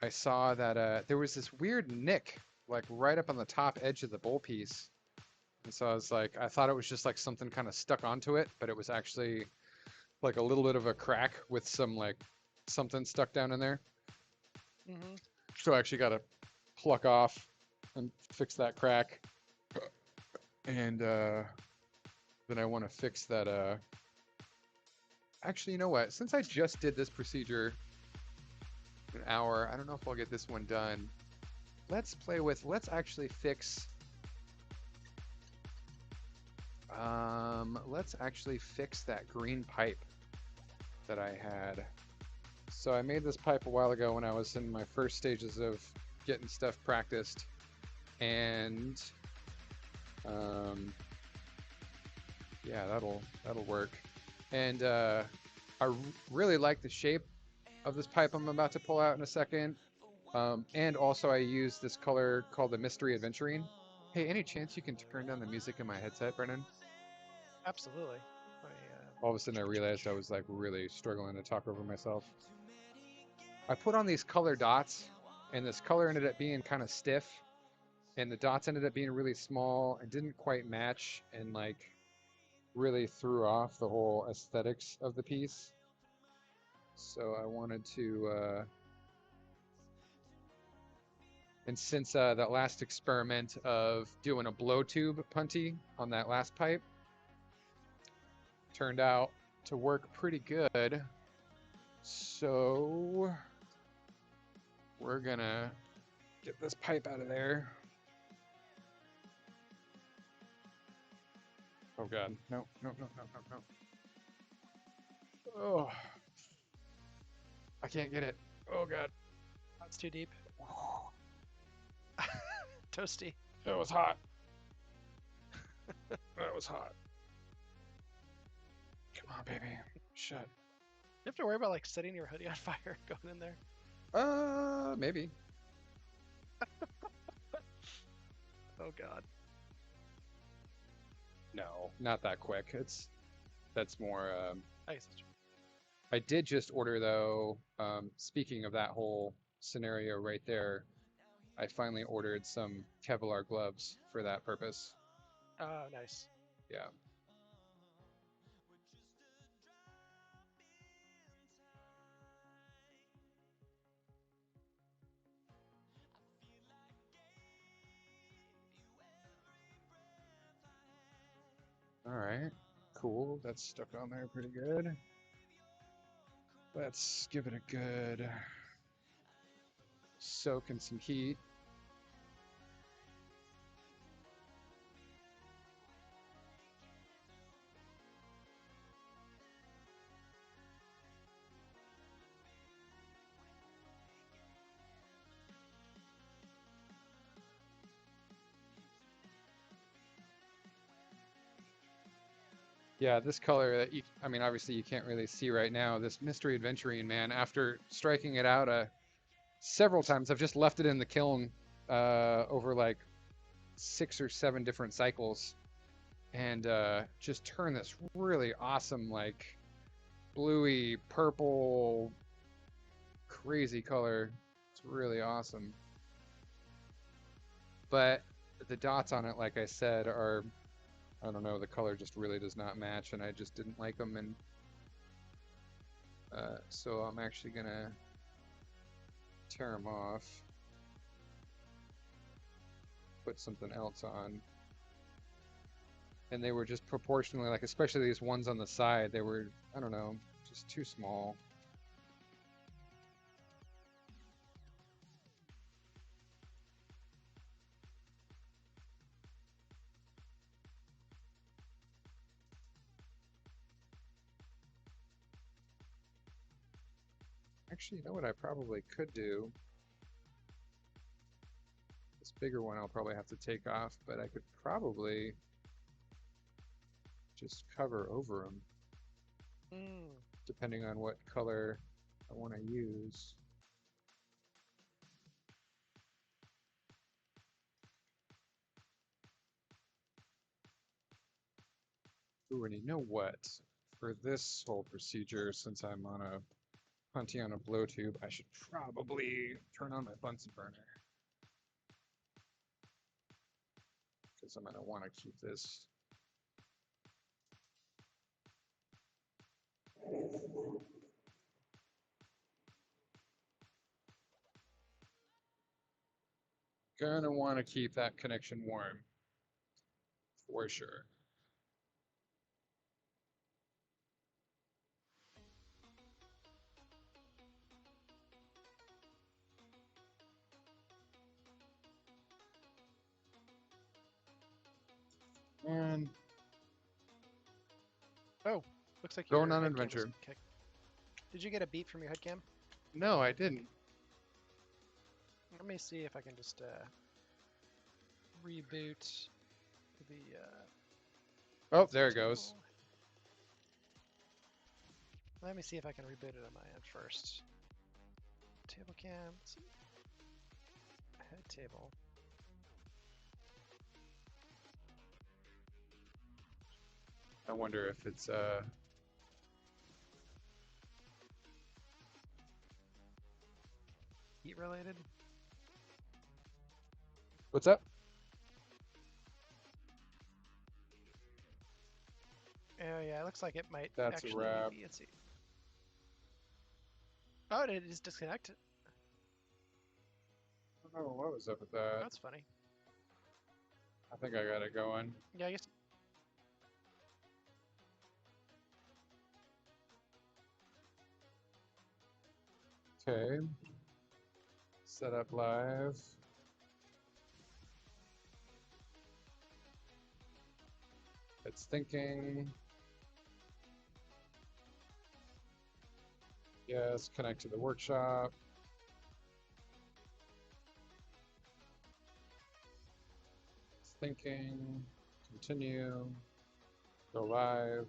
I saw that there was this weird nick, like right up on the top edge of the bowl piece. And so I was like, I thought it was just like something kind of stuck onto it, but it was actually like a little bit of a crack with some like something stuck down in there. So I actually got to pluck off and fix that crack. And then I want to fix that. Actually, you know what? Since I just did this procedure an hour, I don't know if I'll get this one done. Let's actually fix. Let's actually fix that green pipe that I had. So I made this pipe a while ago when I was in my first stages of getting stuff practiced, and yeah, that'll work. And really like the shape of this pipe I'm about to pull out in a second. And also I use this color called the Mystery Adventurine. Hey, any chance you can turn down the music in my headset, Brennan? Absolutely. All of a sudden I realized I was like really struggling to talk over myself. I put on these color dots, and this color ended up being kind of stiff, and the dots ended up being really small and didn't quite match, and like really threw off the whole aesthetics of the piece. So I wanted to, and since that last experiment of doing a blow tube punty on that last pipe turned out to work pretty good, so we're gonna get this pipe out of there. Oh god, no, no, no, no, no, no. Oh, I can't get it. Oh god. That's too deep. Toasty. That was hot. That was hot. Come on, baby. Shut. You have to worry about like setting your hoodie on fire going in there. Maybe. Oh god. No, not that quick. That's more. I guess it's true. I did just order though. Speaking of that whole scenario right there, I finally ordered some Kevlar gloves for that purpose. Oh, nice. Yeah. All right. Cool. That's stuck on there pretty good. Let's give it a good soak in some heat. Yeah, this color that I mean, obviously you can't really see right now. This Mystery Adventurine, man, after striking it out several times, I've just left it in the kiln over like 6 or 7 different cycles, and just turned this really awesome, like bluey, purple, crazy color. It's really awesome. But the dots on it, like I said, are, I don't know, the color just really does not match, and I just didn't like them, and so I'm actually gonna tear them off, put something else on. And they were just proportionally, like, especially these ones on the side, they were, I don't know, just too small. Actually, you know what I probably could do? This bigger one I'll probably have to take off, but I could probably just cover over them, depending on what color I want to use. Ooh, and you know what? For this whole procedure, since I'm on a punty on a blow tube, I should probably turn on my Bunsen burner, because I'm going to want to keep this. Gonna want to keep that connection warm, for sure. And Oh, looks like going your on an head cam was adventure. kicked. Did you get a beep from your head cam? No, I didn't. Let me see if I can just reboot the Oh, there it goes. table. Let me see if I can reboot it on my end first. Table cam, let's see. Head table. I wonder if it's Heat related. what's up? Oh yeah, it looks like it might That's a actually wrap. be. Let's see. Oh, it is disconnected. I don't know what was up with that. That's funny. I think I got it going. Yeah, I guess. Okay. Set up live. It's thinking. Yes, connect to the workshop. It's thinking. Continue. Go live.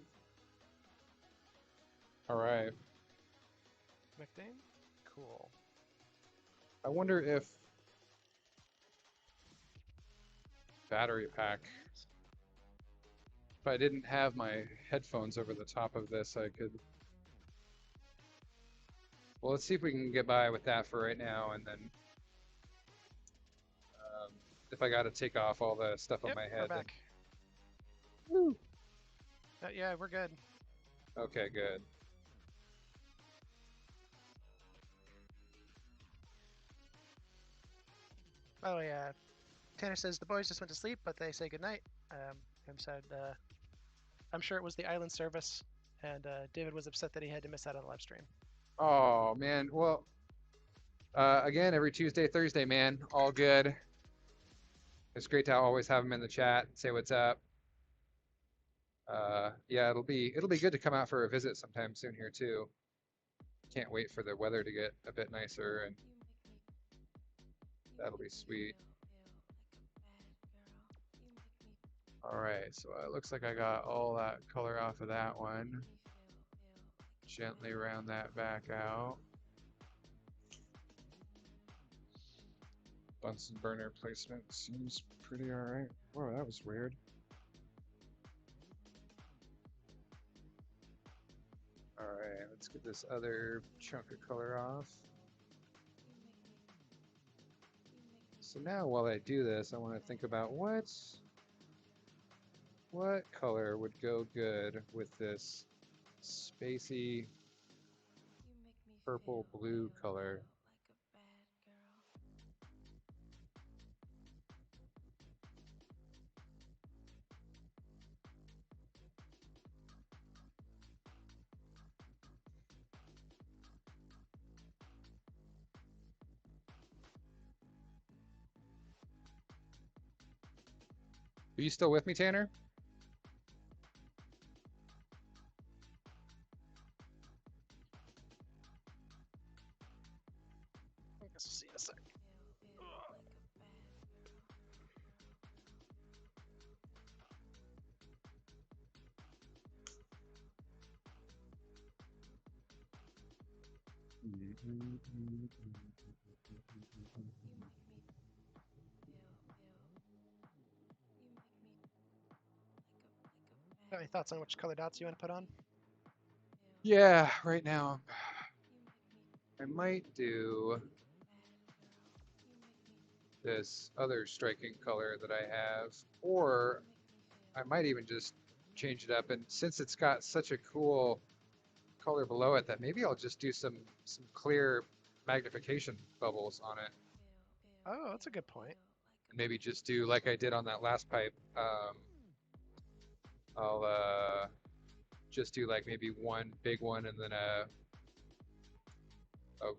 All right. Connecting. Cool. I wonder if battery pack. If I didn't have my headphones over the top of this, I could. Well, let's see if we can get by with that for right now, and then if I got to take off all the stuff on Yep, my we're head. back. Woo. Yeah, we're good. Okay, good. By the way, Tanner says the boys just went to sleep, but they say goodnight. Him said, I'm sure it was the island service, and David was upset that he had to miss out on the live stream. Oh man, well, again, every Tuesday, Thursday, man, all good. It's great to always have them in the chat, say what's up. Yeah, it'll be good to come out for a visit sometime soon here too. Can't wait for the weather to get a bit nicer, and that'll be sweet. All right, so it looks like I got all that color off of that one. Gently round that back out. Bunsen burner placement seems pretty all right. Whoa, that was weird. All right, let's get this other chunk of color off. So now while I do this, I want to think about what color would go good with this spacey purple blue color. Are you still with me, Tanner? I guess we'll see in a sec. Got any thoughts on which color dots you want to put on? Yeah, right now I might do this other striking color that I have, or I might even just change it up. And since it's got such a cool color below it, that maybe I'll just do some clear magnification bubbles on it. Oh, that's a good point. And maybe just do like I did on that last pipe. I'll just do like maybe one big one and then a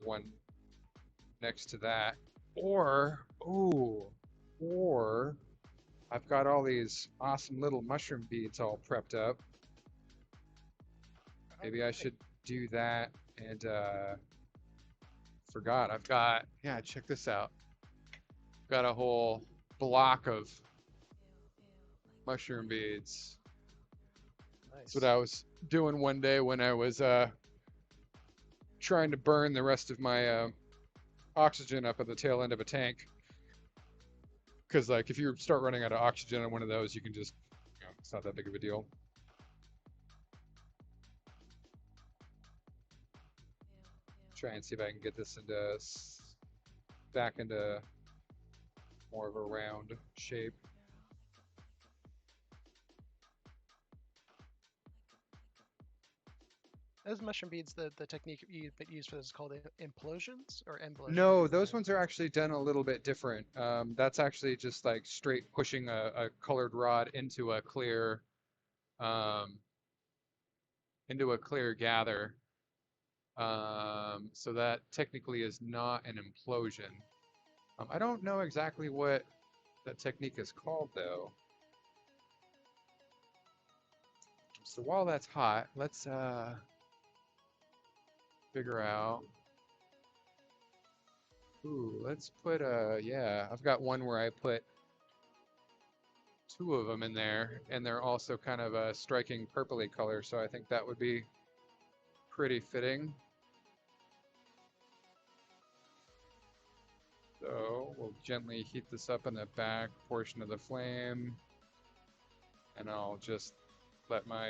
one next to that. Or, ooh, or I've got all these awesome little mushroom beads all prepped up. Maybe I should do that and forgot. I've got, yeah, check this out. Got a whole block of mushroom beads. That's what Nice. I was doing one day when I was trying to burn the rest of my oxygen up at the tail end of a tank. Because like if you start running out of oxygen on one of those, you can just, it's not that big of a deal. Try and see if I can get this into back into more of a round shape. Those mushroom beads, the technique you use for this is called implosions or emblosions. No, those ones are actually done a little bit different. That's actually just like straight pushing a colored rod um, into a clear gather. So that technically is not an implosion. I don't know exactly what that technique is called though. So while that's hot, let's figure out. Ooh, let's put yeah, I've got one where I put two of them in there, and they're also kind of a striking purpley color, so I think that would be pretty fitting. So we'll gently heat this up in the back portion of the flame, and I'll just let my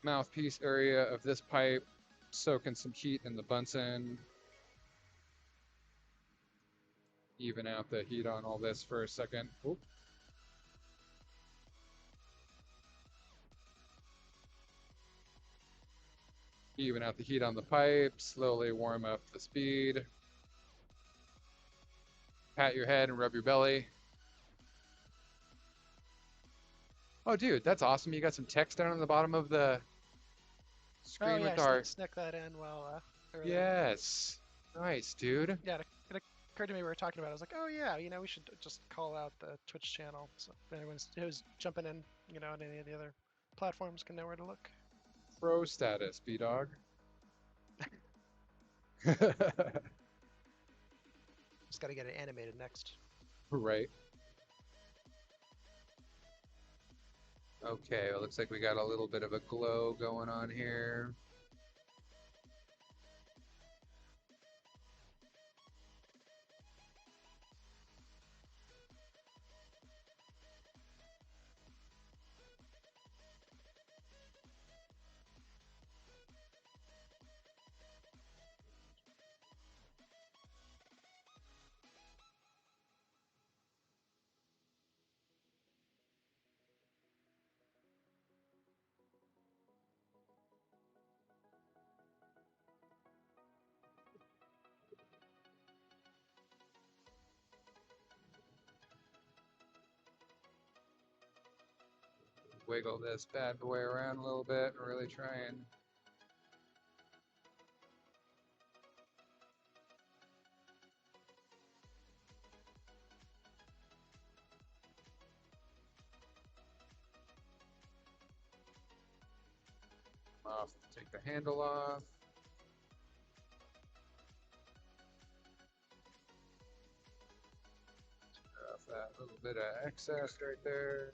mouthpiece area of this pipe soak in some heat in the Bunsen. Even out the heat on all this for a second. Oop. Even out the heat on the pipe, slowly warm up the speed. Pat your head and rub your belly. Oh, dude, that's awesome. You got some text down on the bottom of the Oh screen yeah, with our... snuck that in while earlier. Yes. Nice, dude. Yeah, it occurred to me we were talking about it. I was like, oh yeah, we should just call out the Twitch channel so if anyone who's jumping in, on any of the other platforms can know where to look. Pro status, B-Dog. Just got to get it animated next. Right. Okay, it looks like we got a little bit of a glow going on here. Wiggle this bad boy around a little bit and really try and off, take the handle off. Off that little bit of excess right there.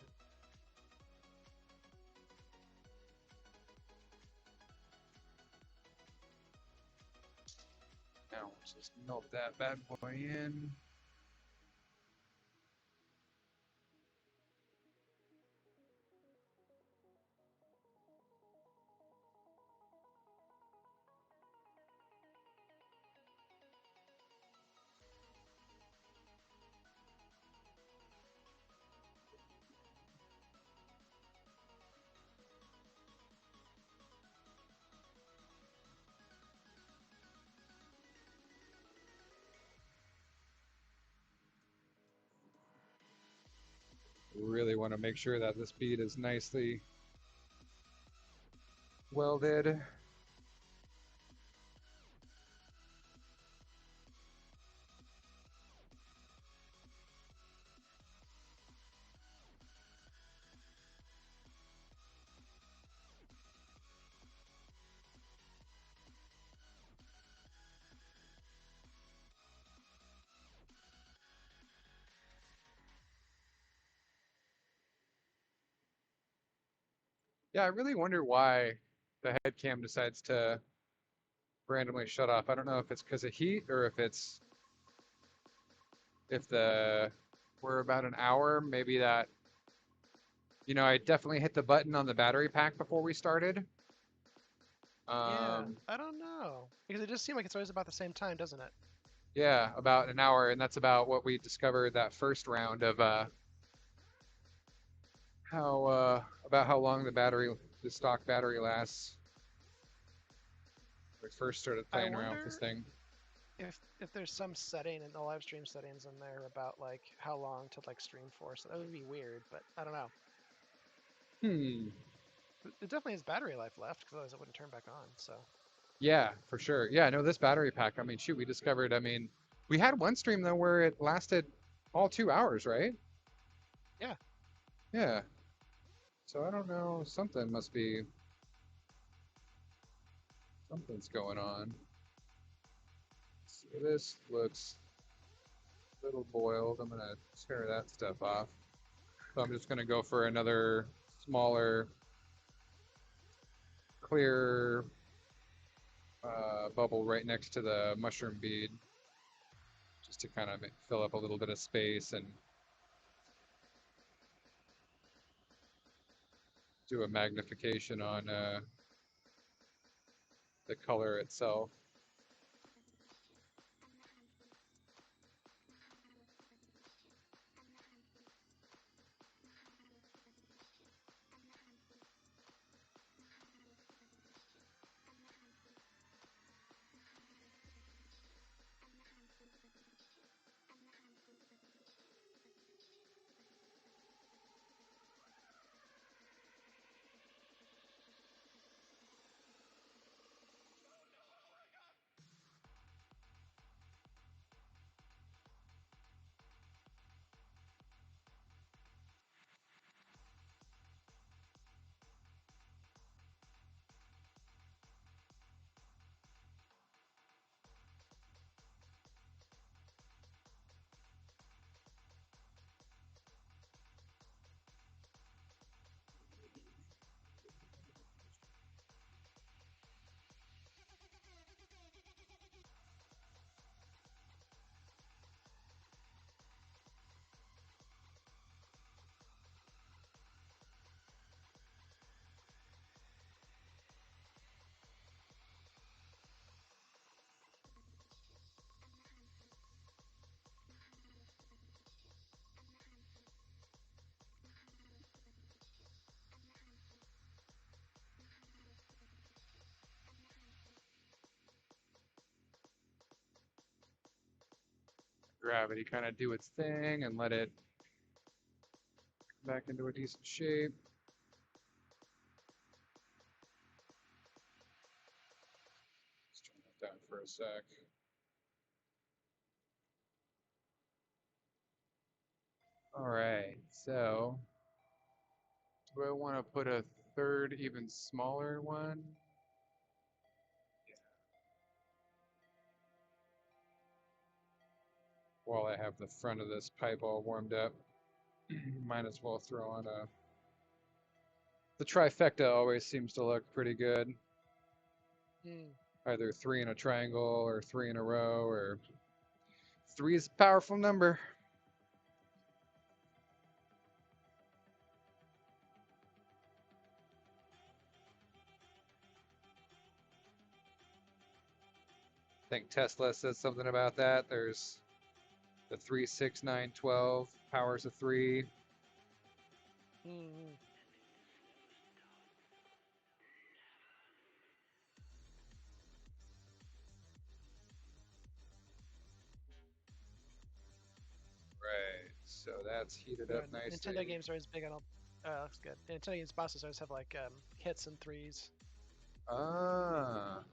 Now we'll just melt that bad boy in. Really want to make sure that this bead is nicely welded. Yeah, I really wonder why the head cam decides to randomly shut off. I don't know if it's because of heat or if the we're about an hour, maybe that I definitely hit the button on the battery pack before we started. Yeah, Um, I don't know because it just seemed like it's always about the same time, doesn't it? yeah, about an hour, and that's about what we discovered that first round of how about how long the stock battery lasts. When we first started I playing around with this wonder thing. if there's some setting in the live stream settings in there about like how long to like stream for. So that would be weird, but I don't know. Hmm. It definitely has battery life left because otherwise it wouldn't turn back on. So Yeah, for sure. Yeah, no, this battery pack, I mean, shoot, we discovered, I mean, we had one stream though where it lasted all 2 hours, right? yeah, Yeah. So I don't know, something's going on. So this looks a little boiled. I'm gonna tear that stuff off. So I'm just gonna go for another smaller, clear bubble right next to the mushroom bead, just to kind of fill up a little bit of space and do a magnification on the color itself. Gravity kind of do its thing and let it back into a decent shape. Let's turn that down for a sec. All right, so do I want to put a third, even smaller one? While I have the front of this pipe all warmed up, might as well throw on a. The trifecta always seems to look pretty good. mm. Either three in a triangle or three in a row, or three is a powerful number. I think Tesla says something about that. There's the 3, 6, 9, 12 powers of three. Mm. Right. So that's heated You up know, Nintendo nicely. games are always big on. Looks good. Nintendo games bosses always have like hits and threes. Ah.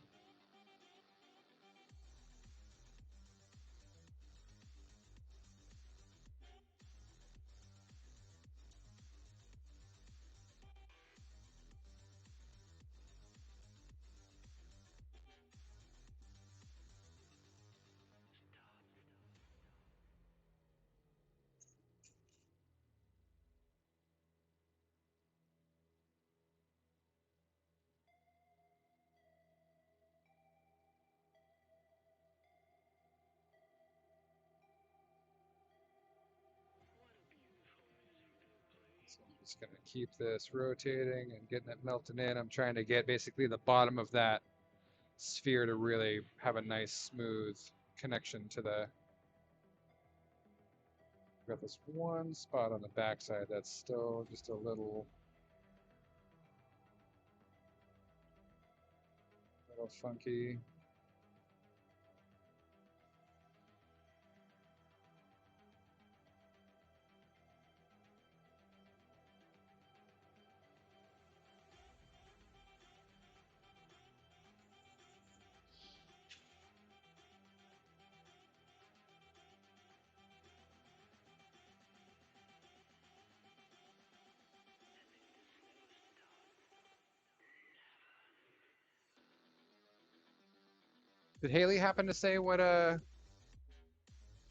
Just gonna keep this rotating and getting it melting in. I'm trying to get basically the bottom of that sphere to really have a nice smooth connection to the. Got this one spot on the backside that's still just a little funky. Did Haley happen to say what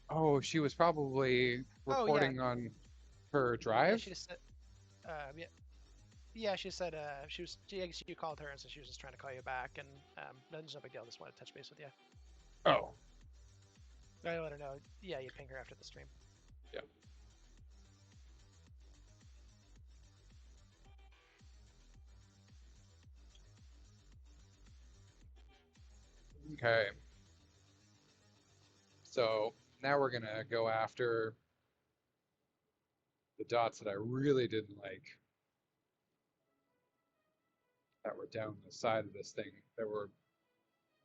Oh, she was probably Oh yeah, reporting on her yeah. drive? She just said, yeah, yeah. She said she was. She called her and said she was just trying to call you back, and there's no big deal. Just wanted to touch base with you. Oh, I let her know. Yeah, you ping her after the stream. yeah. Okay. So now we're gonna go after the dots that I really didn't like that were down the side of this thing that were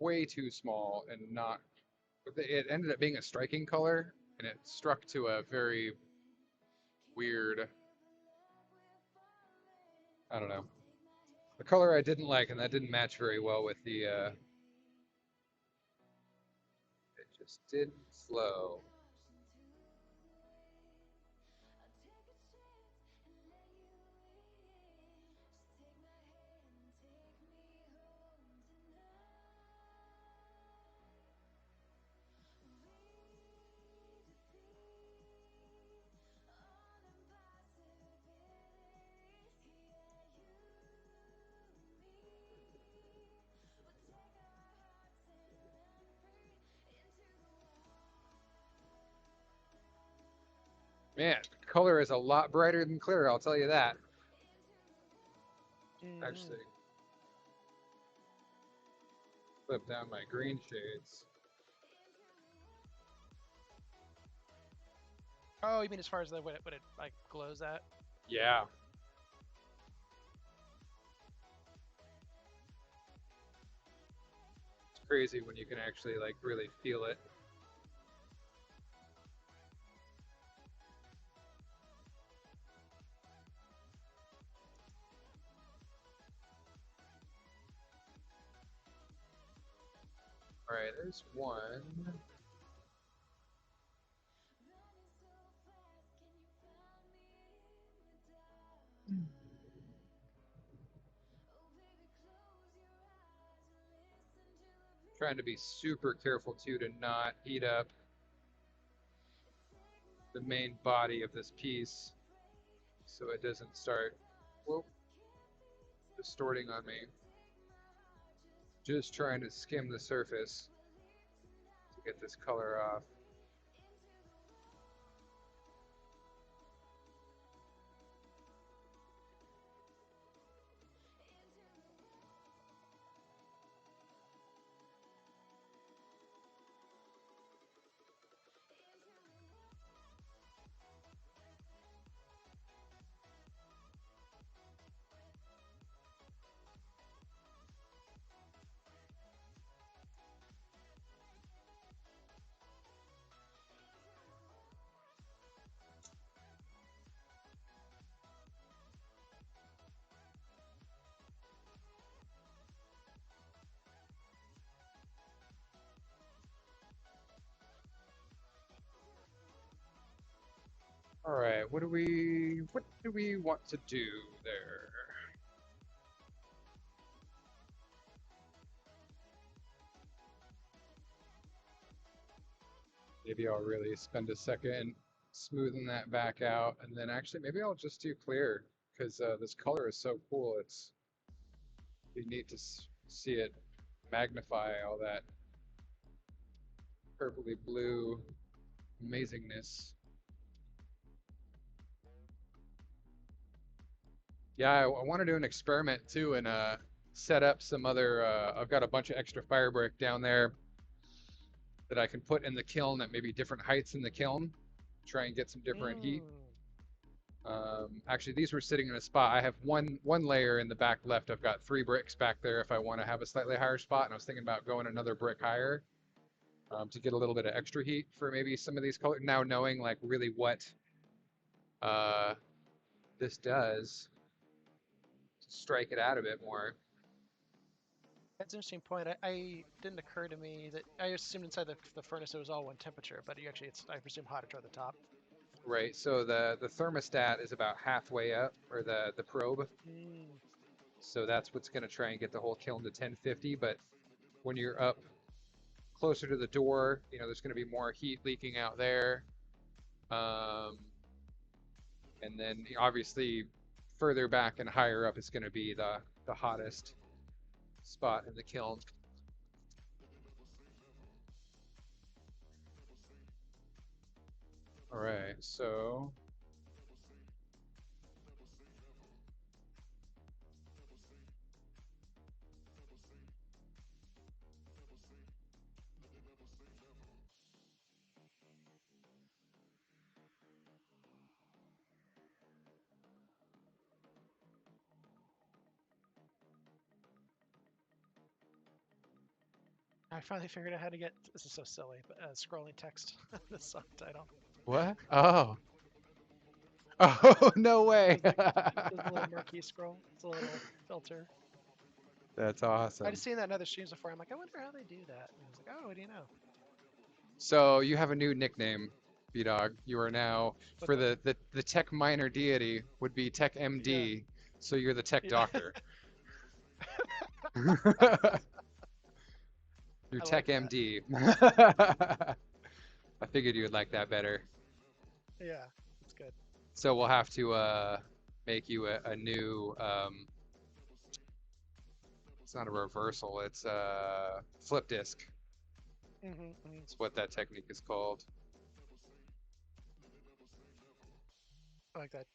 way too small and not. It ended up being a striking color and it struck to a very weird, I don't know, a color I didn't like and that didn't match very well with the, it just didn't flow. Man, color is a lot brighter than clear, I'll tell you that. Mm-hmm. Actually, flip down my green shades. Oh, you mean as far as what it like glows at? Yeah. It's crazy when you can actually like really feel it. All right, there's one. Trying to be super careful too to not eat up the main body of this piece so it doesn't start, whoop, distorting on me. Just trying to skim the surface to get this color off. All right, what do we want to do there? Maybe I'll really spend a second smoothing that back out, and then actually maybe I'll just do clear because this color is so cool. It's you need to see it magnify all that purpley blue amazingness. Yeah, I want to do an experiment too and set up some other. I've got a bunch of extra fire brick down there that I can put in the kiln at maybe different heights in the kiln, try and get some different heat. Mm. Actually, these were sitting in a spot. I have one layer in the back left. I've got 3 bricks back there if I want to have a slightly higher spot, and I was thinking about going another brick higher to get a little bit of extra heat for maybe some of these colors. Now knowing like really what uh, this does to strike it out a bit more. That's an interesting point. I didn't occur to me that I assumed inside the furnace it was all one temperature, but you actually it's I presume hotter toward the top. Right, so the thermostat is about halfway up, or the probe. Mm. So that's what's going to try and get the whole kiln to 1050. But when you're up closer to the door, there's going to be more heat leaking out there. Um, and then obviously further back and higher up is going to be the hottest spot in the kiln. All right, so I finally figured out how to get. This is so silly, but scrolling text the song title. what? Oh, oh no way! There's a little murky scroll. It's a little filter. That's I awesome. just seen that in other streams before. I'm like, I wonder how they do that. And I was like, oh, what do you know? So you have a new nickname, B-Dog. You are now, What's for that? the tech minor deity would be Tech Yeah. MD, so you're the tech Yeah. doctor. You're I Tech like that. MD. I figured you would like that better. Yeah, it's good. So we'll have to make you a new, it's not a reversal, it's a flip disc. Mm-hmm. It's what that technique is called. I like that.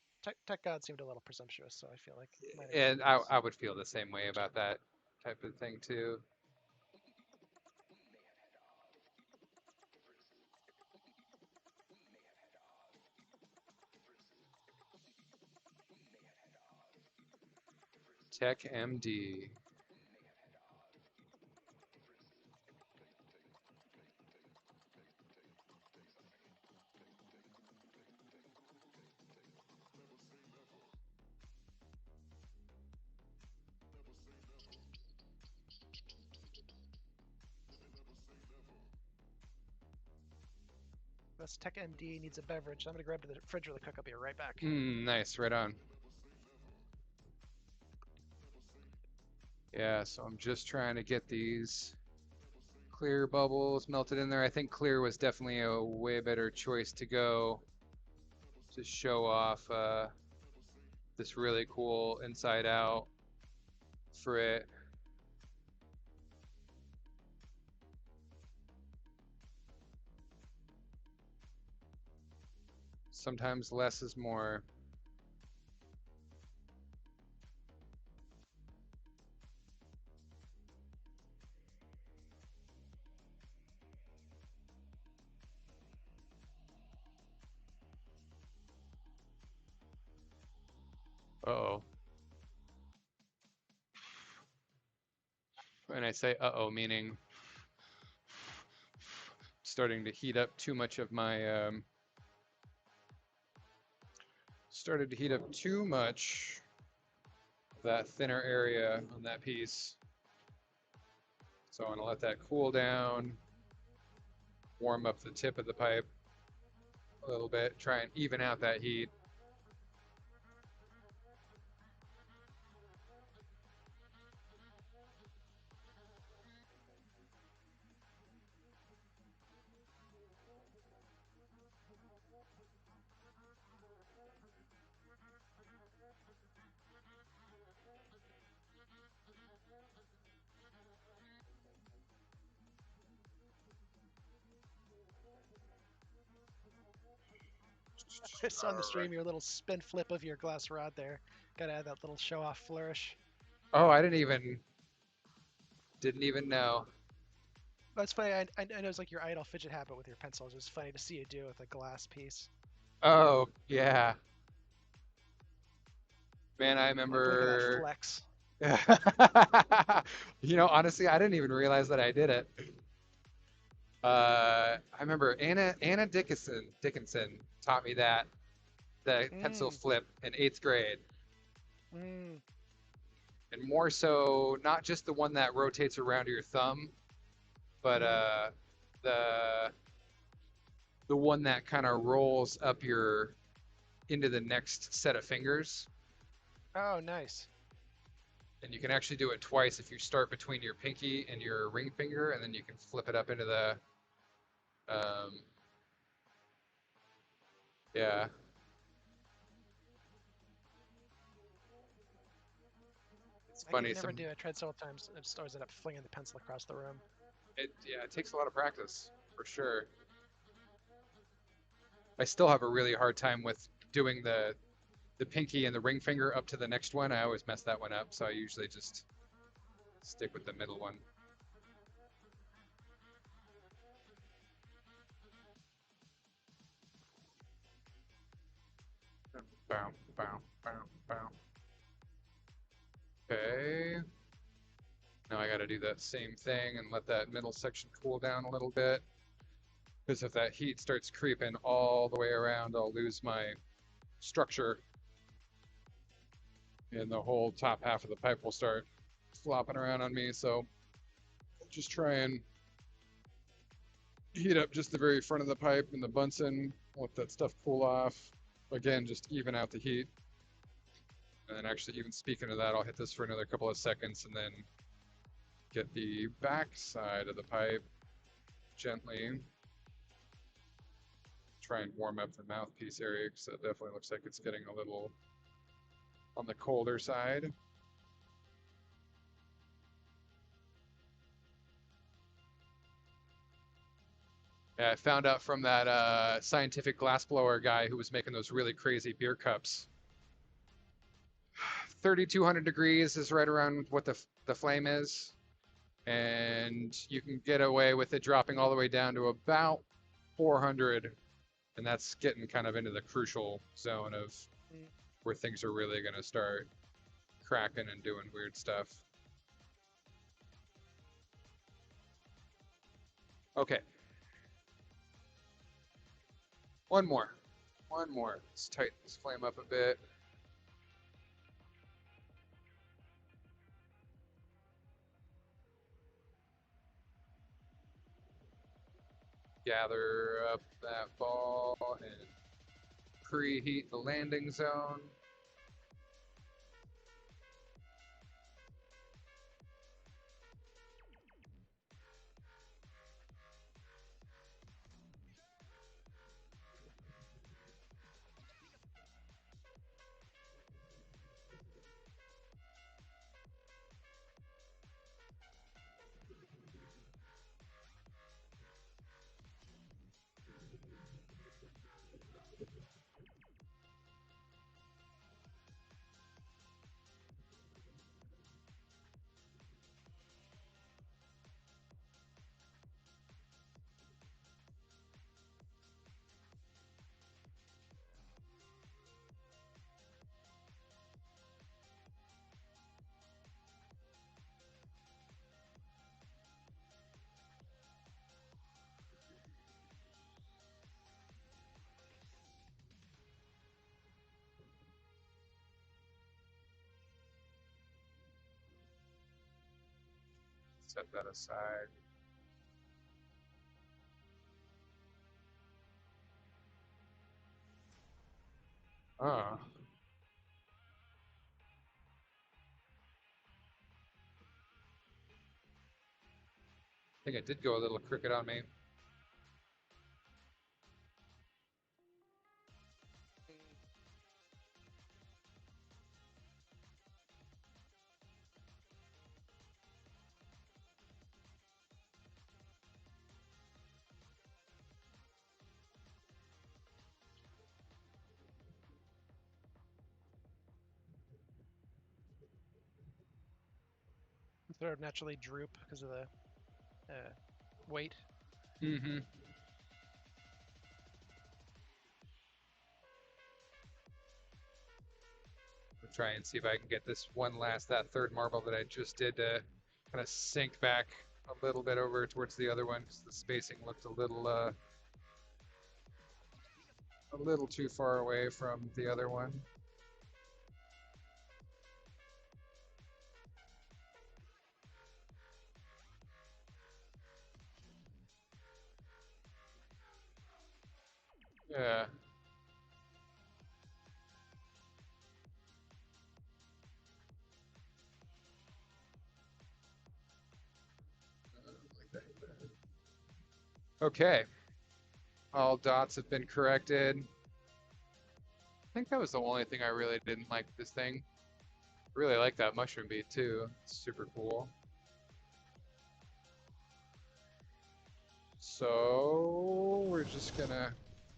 Tech God seemed a little presumptuous, so I feel like minor And deities. I would feel the same way about that type of thing too. Tech MD. This Tech MD needs a beverage. I'm gonna grab to the fridge really quick. I'll be right back. Nice, right on. Yeah, so I'm just trying to get these clear bubbles melted in there. I think clear was definitely a way better choice to go to show off this really cool inside out frit. Sometimes less is more. Uh-oh. And I say uh-oh, meaning starting to heat up too much of my, started to heat up too much of that thinner area on that piece. So I'm gonna let that cool down, warm up the tip of the pipe a little bit, try and even out that heat. I saw on the stream your little spin flip of your glass rod there. Gotta add that little show-off flourish. Oh, I didn't even know. That's funny. I know it's like your idle fidget habit with your pencils. It's funny to see you do it with a glass piece. Oh, yeah. Man, I Like, look at that remember. flex. Honestly, I didn't even realize that I did it. I remember Anna Dickinson taught me that the pencil Mm, flip in eighth grade, mm, and more so not just the one that rotates around your thumb, but mm. the the one that kind of rolls up your into the next set of fingers. Oh, nice. And you can actually do it twice if you start between your pinky and your ring finger, and then you can flip it up into the um, yeah. It's I could funny. never do it. I tried several times. I just always end up flinging the pencil across the room. It takes a lot of practice for sure. I still have a really hard time with doing the pinky and the ring finger up to the next one. I always mess that one up, so I usually just stick with the middle one. Bow, bow, bow, bow. Okay. Now I got to do that same thing and let that middle section cool down a little bit. Because if that heat starts creeping all the way around, I'll lose my structure. And the whole top half of the pipe will start flopping around on me. So just try and heat up just the very front of the pipe and the Bunsen, let that stuff cool off. Again, just even out the heat. And then actually, even speaking of that, I'll hit this for another couple of seconds and then get the back side of the pipe gently. Try and warm up the mouthpiece area because it definitely looks like it's getting a little on the colder side. Yeah, I found out from that scientific glassblower guy who was making those really crazy beer cups. 3,200 degrees is right around what the flame is, and you can get away with it dropping all the way down to about 400, and that's getting kind of into the crucial zone of Mm. where things are really going to start cracking and doing weird stuff. Okay. One more. One more. Let's tighten this flame up a bit. Gather up that ball and preheat the landing zone. Set that aside. Ah, I think it did go a little crooked on me. Sort of naturally droop because of the weight. Mm-hmm. Try and see if I can get this one last, that third marble that I just did to kind of sink back a little bit over towards the other one because the spacing looked a little too far away from the other one. Yeah. Okay. All dots have been corrected. I think that was the only thing I really didn't like with this thing. Really like that mushroom bead too. It's super cool. So we're just gonna.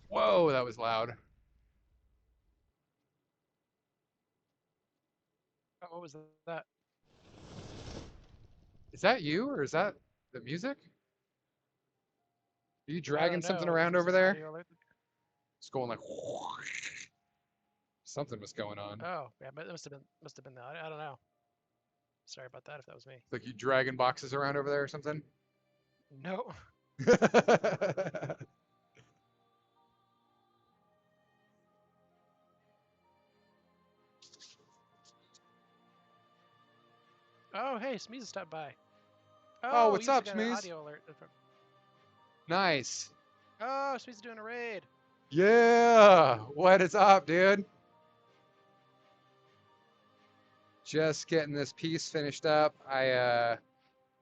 Whoa, that was loud. Oh, what was that? Is that you or is that the music? Are you I dragging don't something know. around There's over an there? audio alert. It's going like. Something was going on. Oh, yeah, but it must have been that. I don't know. Sorry about that if that was me. Like you dragging boxes around over there or something? No. Oh, hey, Smeeza stopped by. Oh, Oh, what's you also up, got an Smeeze? audio alert. Nice. Oh, Smeeza doing a raid. Yeah. What is up, dude? Just getting this piece finished up. I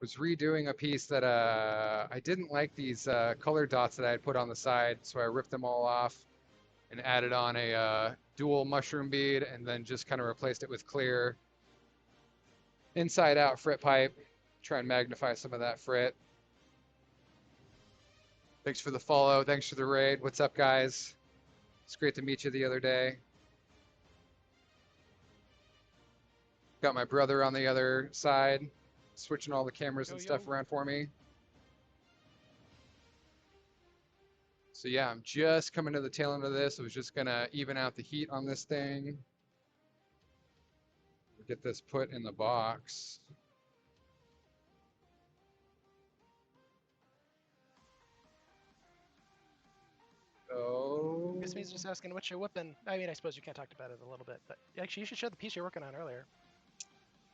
was redoing a piece that I didn't like these color dots that I had put on the side, so I ripped them all off and added on a dual mushroom bead and then just kind of replaced it with clear inside out frit pipe. Try and magnify some of that frit. Thanks for the follow. Thanks for the raid. What's up, guys? It's great to meet you the other day. Got my brother on the other side, switching all the cameras Yo, and stuff yo. around for me. So yeah, I'm just coming to the tail end of this. I was just gonna even out the heat on this thing. Get this put in the box. I guess So, Smeeza's just asking what you're whipping. I mean, I suppose you can't talk about it a little bit, but actually, you should show the piece you're working on earlier.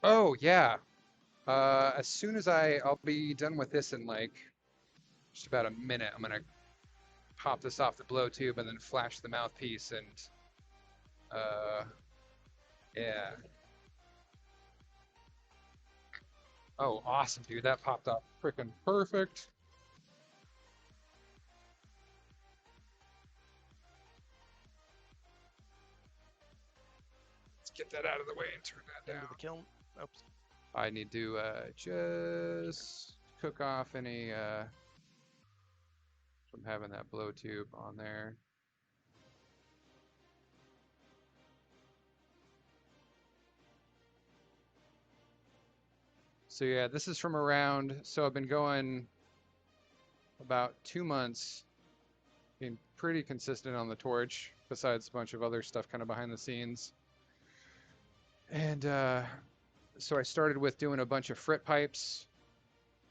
oh yeah. As soon as I'll be done with this in like just about a minute. I'm gonna pop this off the blow tube and then flash the mouthpiece and uh, yeah. Oh, awesome, dude. That popped off freaking perfect. Let's get that out of the way and turn that Into down. the kiln. Oops. I need to just cook off any from having that blow tube on there. So yeah, this is from around, so I've been going about 2 months, being pretty consistent on the torch, besides a bunch of other stuff kind of behind the scenes. And so I started with doing a bunch of frit pipes,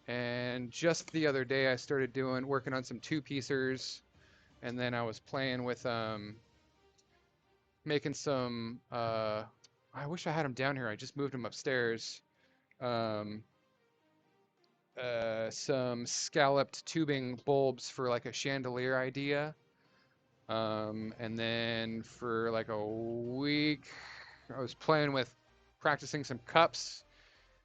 and just the other day I started working on some two-piecers, and then I was playing with making some. I wish I had them down here. I just moved them upstairs. Um, some scalloped tubing bulbs for like a chandelier idea. And then for like a week, I was playing with practicing some cups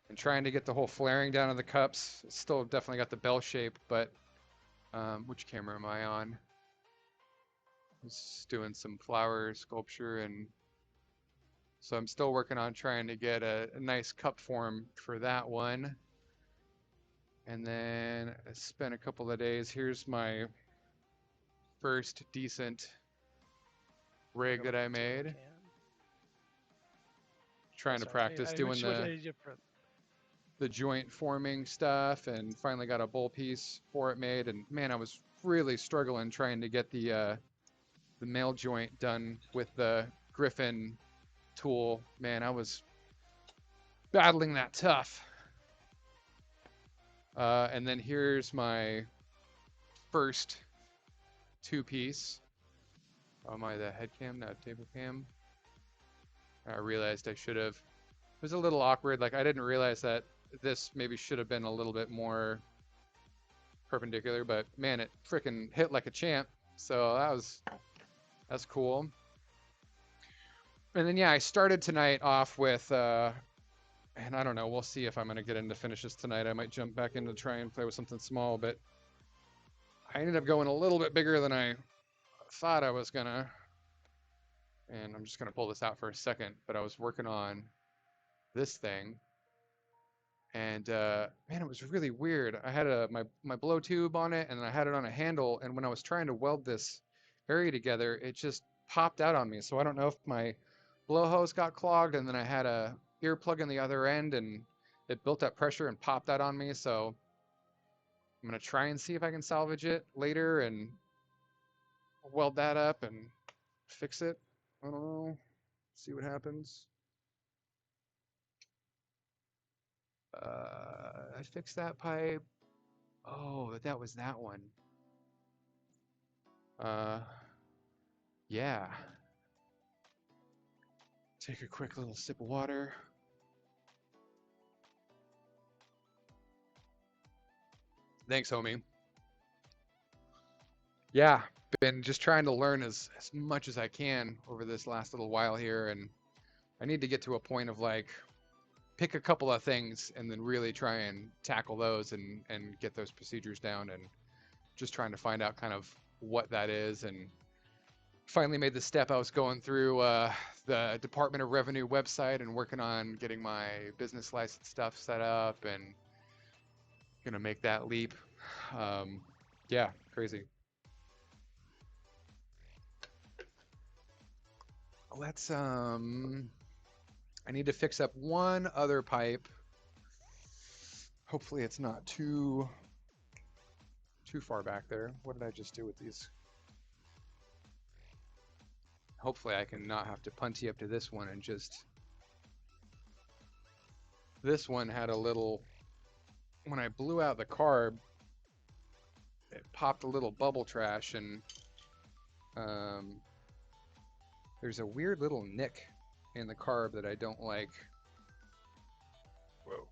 and trying to get the whole flaring down of the cups. Still definitely got the bell shape, but which camera am I on? Just doing some flower sculpture, and so I'm still working on trying to get a nice cup form for that one. And then I spent a couple of days. Here's my first decent rig that I made. Trying to practice doing the the joint forming stuff, and finally got a bowl piece for it made. And man, I was really struggling trying to get the male joint done with the Griffin tool. Man, I was battling that tough. And then here's my first two-piece. Oh, am I the head cam, not table cam? I realized I should have. It was a little awkward. Like, I didn't realize that this maybe should have been a little bit more perpendicular, but man, it freaking hit like a champ. So that's cool. And then yeah, I started tonight off with and I don't know, we'll see if I'm gonna get into finishes tonight. I might jump back in to try and play with something small, but I ended up going a little bit bigger than I thought I was gonna. And I'm just gonna pull this out for a second, but I was working on this thing, and man, it was really weird. I had my blow tube on it, and I had it on a handle, and when I was trying to weld this area together, it just popped out on me. So I don't know if my blow hose got clogged, and then I had a earplug in the other end, and it built up pressure and popped out on me. So I'm gonna try and see if I can salvage it later and weld that up and fix it. I don't know. See what happens. I fixed that pipe. Oh, that was that one. Yeah. Take a quick little sip of water. Thanks, homie. Yeah, been just trying to learn as much as I can over this last little while here, and I need to get to a point of like pick a couple of things and then really try and tackle those and get those procedures down, and just trying to find out kind of what that is. And finally made the step. I was going through the Department of Revenue website and working on getting my business license stuff set up, and gonna make that leap. Yeah, crazy. Let's I need to fix up one other pipe. Hopefully it's not too far back there. What did I just do with these? Hopefully I can not have to punty up to this one and just... This one had a little... When I blew out the carb, it popped a little bubble trash, and there's a weird little nick in the carb that I don't like. Whoa.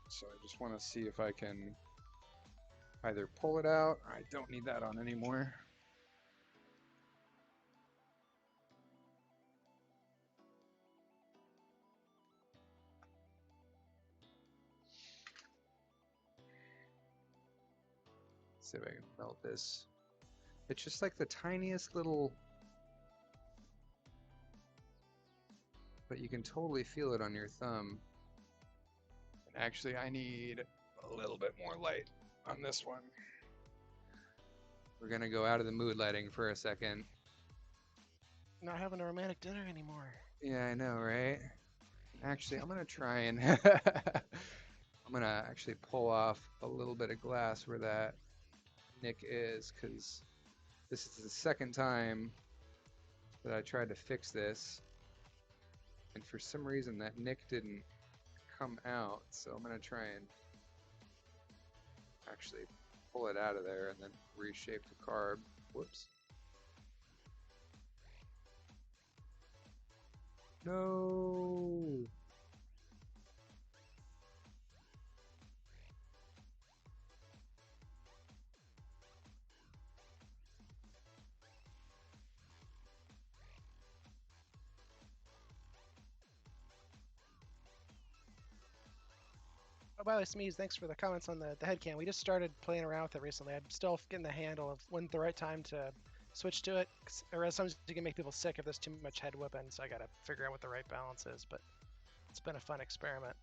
So I just want to see if I can either pull it out. I don't need that on anymore. See if I can melt this. It's just like the tiniest little, but you can totally feel it on your thumb. And actually, I need a little bit more light on this one. We're gonna go out of the mood lighting for a second. Not having a romantic dinner anymore. Yeah, I know, right? Actually, I'm gonna try and I'm gonna actually pull off a little bit of glass where that nick is, because this is the second time that I tried to fix this, and for some reason that nick didn't come out. So I'm gonna try and actually pull it out of there and then reshape the carb. Whoops. No. Oh, by the way, Smeeze, thanks for the comments on the head cam. We just started playing around with it recently. I'm still getting the handle of when the right time to switch to it, or sometimes you can make people sick if there's too much head whipping, so I gotta figure out what the right balance is, but it's been a fun experiment.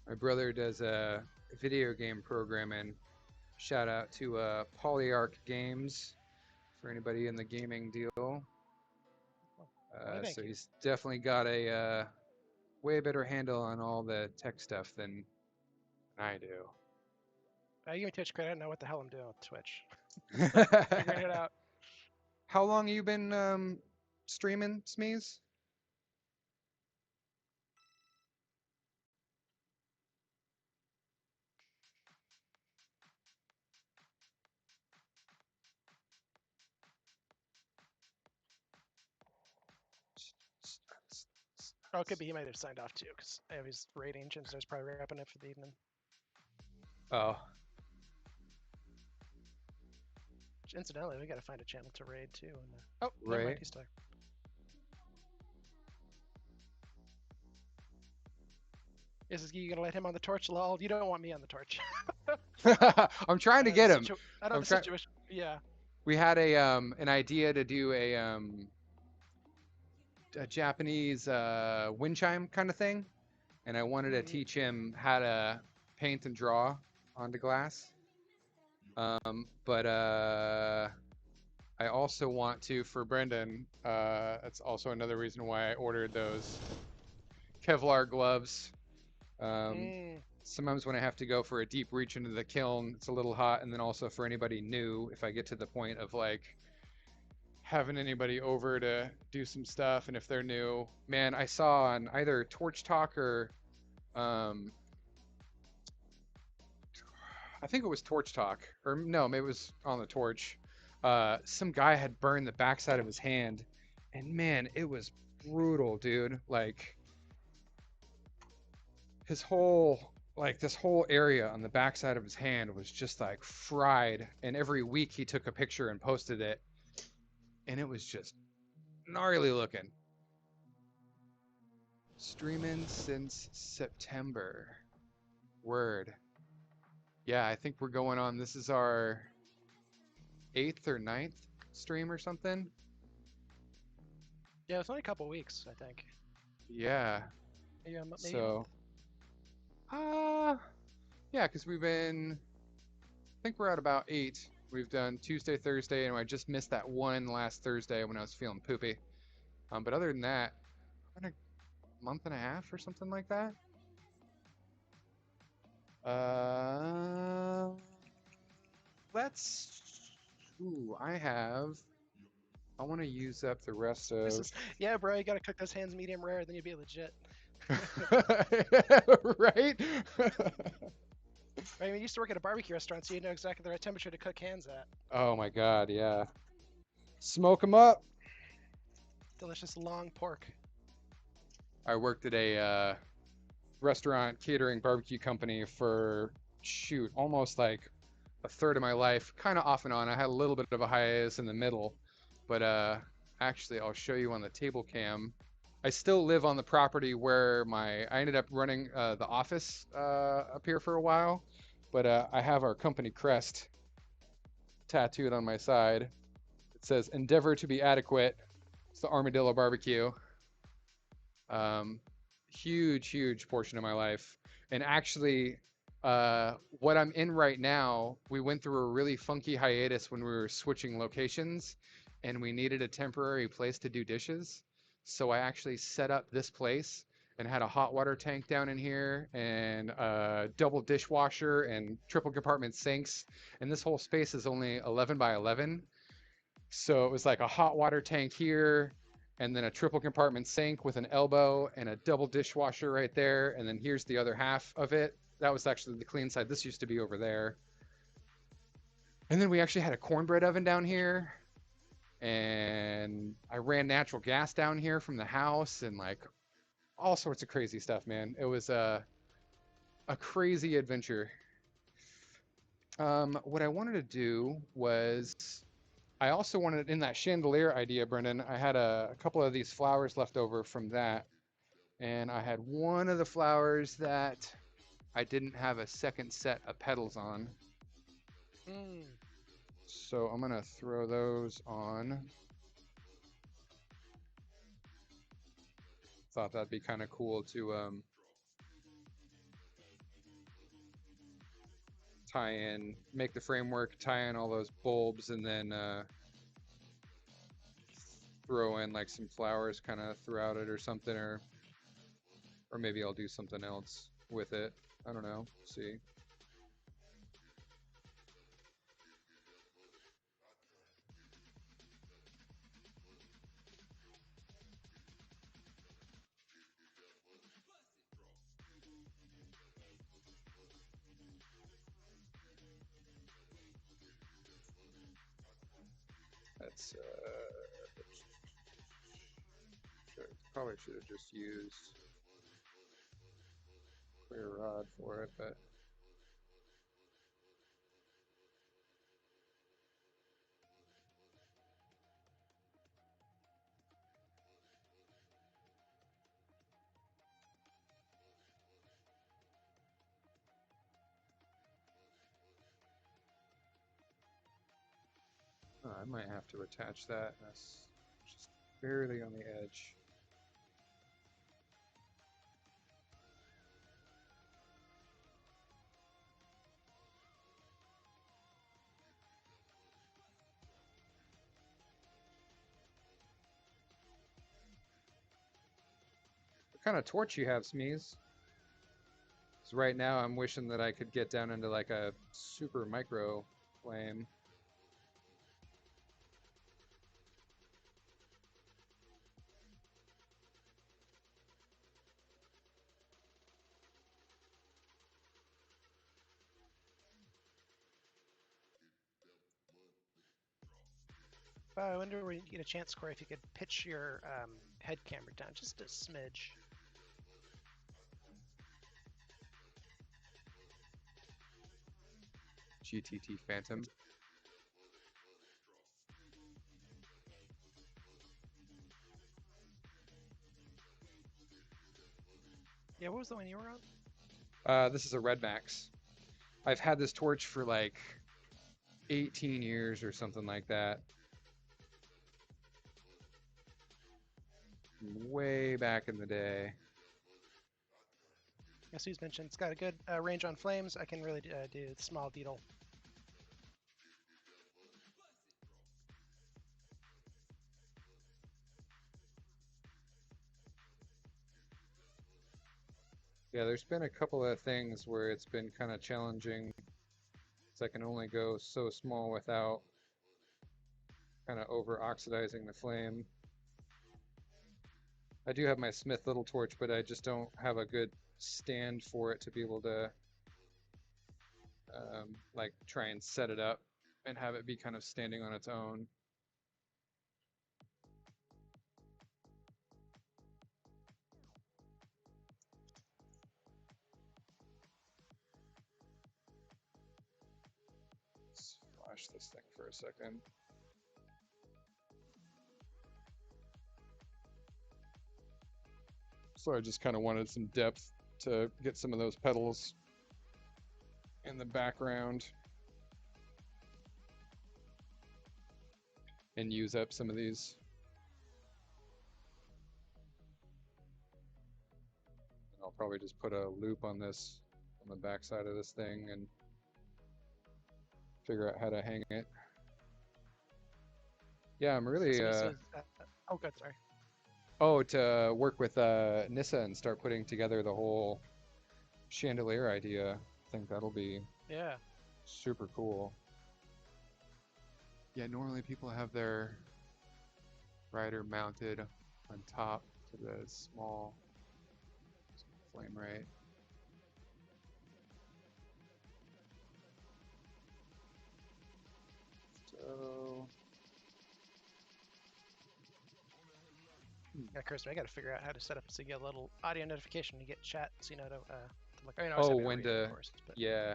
My brother does a video game programming. Shout out to Polyarc Games for anybody in the gaming deal. Why, thank So you. he's definitely got a way better handle on all the tech stuff than I do. I give me Twitch credit. I don't know what the hell I'm doing with Twitch. Figuring it out. How long you been streaming, Smeeze? Oh, it could be he might have signed off too, because I have his rating, and so he's probably wrapping up for the evening. Oh, Incidentally, we gotta find a channel to raid too. And, oh, never mind, right. he's still there. Is you gonna let him on the torch? Lol, you don't want me on the torch. I'm trying to get him. I know I'm the trying. situation. Yeah. We had an idea to do a Japanese wind chime kind of thing, and I wanted to Mhm. teach him how to paint and draw onto glass. But I also want to for Brendan. That's also another reason why I ordered those Kevlar gloves. Mm. Sometimes when I have to go for a deep reach into the kiln, it's a little hot, and then also for anybody new, if I get to the point of like having anybody over to do some stuff, and if they're new, man, I saw on either Torch Talk or um, I think it was Torch Talk, or no, maybe it was on the Torch. Some guy had burned the backside of his hand, and man, it was brutal, dude. Like his whole, like this whole area on the backside of his hand was just like fried. And every week he took a picture and posted it, and it was just gnarly looking. Streaming since September. Word. Yeah, I think we're going on. This is our 8th or ninth stream or something. Yeah, it's only a couple weeks, I think. Yeah. Maybe a month. So, yeah, because we've been, I think we're at about 8. We've done Tuesday, Thursday, and I just missed that one last Thursday when I was feeling poopy. But other than that, been a month and a half or something like that. Uh, let's. Ooh, I want to use up the rest This of. is yeah, bro. You gotta cook those hands medium rare, then you'd be legit. Right? I mean, you used to work at a barbecue restaurant, so you know exactly the right temperature to cook hands at. Oh my God, yeah. Smoke them up. Delicious long pork. I worked at a restaurant catering barbecue company for shoot almost like a third of my life, kind of off and on. I had a little bit of a hiatus in the middle, but actually I'll show you on the table cam. I still live on the property where I ended up running the office up here for a while, but I have our company crest tattooed on my side. It says "Endeavor to be adequate." It's the Armadillo Barbecue. Um, huge portion of my life. And actually, what I'm in right now, we went through a really funky hiatus when we were switching locations and we needed a temporary place to do dishes. So I actually set up this place and had a hot water tank down in here and a double dishwasher and triple compartment sinks. And this whole space is only 11 by 11. So it was like a hot water tank here, and then a triple compartment sink with an elbow and a double dishwasher right there. And then here's the other half of it. That was actually the clean side. This used to be over there. And then we actually had a cornbread oven down here. And I ran natural gas down here from the house and like all sorts of crazy stuff, man. It was a crazy adventure. What I wanted to do was I also wanted in that chandelier idea, Brendan. I had a couple of these flowers left over from that, and I had one of the flowers that I didn't have a second set of petals on. Mm. So I'm gonna throw those on. Thought that'd be kind of cool to tie in, make the framework, tie in all those bulbs, and then throw in like some flowers kind of throughout it or something, or maybe I'll do something else with it. I don't know. See. That's probably should have just used clear rod for it, but I might have to attach that. That's just barely on the edge. What kind of torch you have, Smeeze? Because right now I'm wishing that I could get down into like a super micro flame. I wonder where you get a chance, Corey, if you could pitch your head camera down just a smidge. GTT Phantom. Yeah, what was the one you were on? This is a Red Max. I've had this torch for like 18 years or something like that. Way back in the day. As Sue's mentioned, it's got a good range on flames. I can really do small beetle. Yeah, there's been a couple of things where it's been kind of challenging. So I can only go so small without kind of over oxidizing the flame. I do have my Smith Little torch, but I just don't have a good stand for it to be able to like try and set it up and have it be kind of standing on its own. Let's flash this thing for a second. So I just kind of wanted some depth to get some of those petals in the background and use up some of these. And I'll probably just put a loop on this, on the back side of this thing, and figure out how to hang it. Yeah, I'm really oh, good, sorry. Oh, to work with Nissa and start putting together the whole chandelier idea. I think that'll be super cool. Yeah, normally people have their rider mounted on top to the small flame rate. So Yeah, Kirsten, I got to figure out how to set up so you get a little audio notification to get chat, so you know to look. I mean, oh, when to, of course, but... yeah.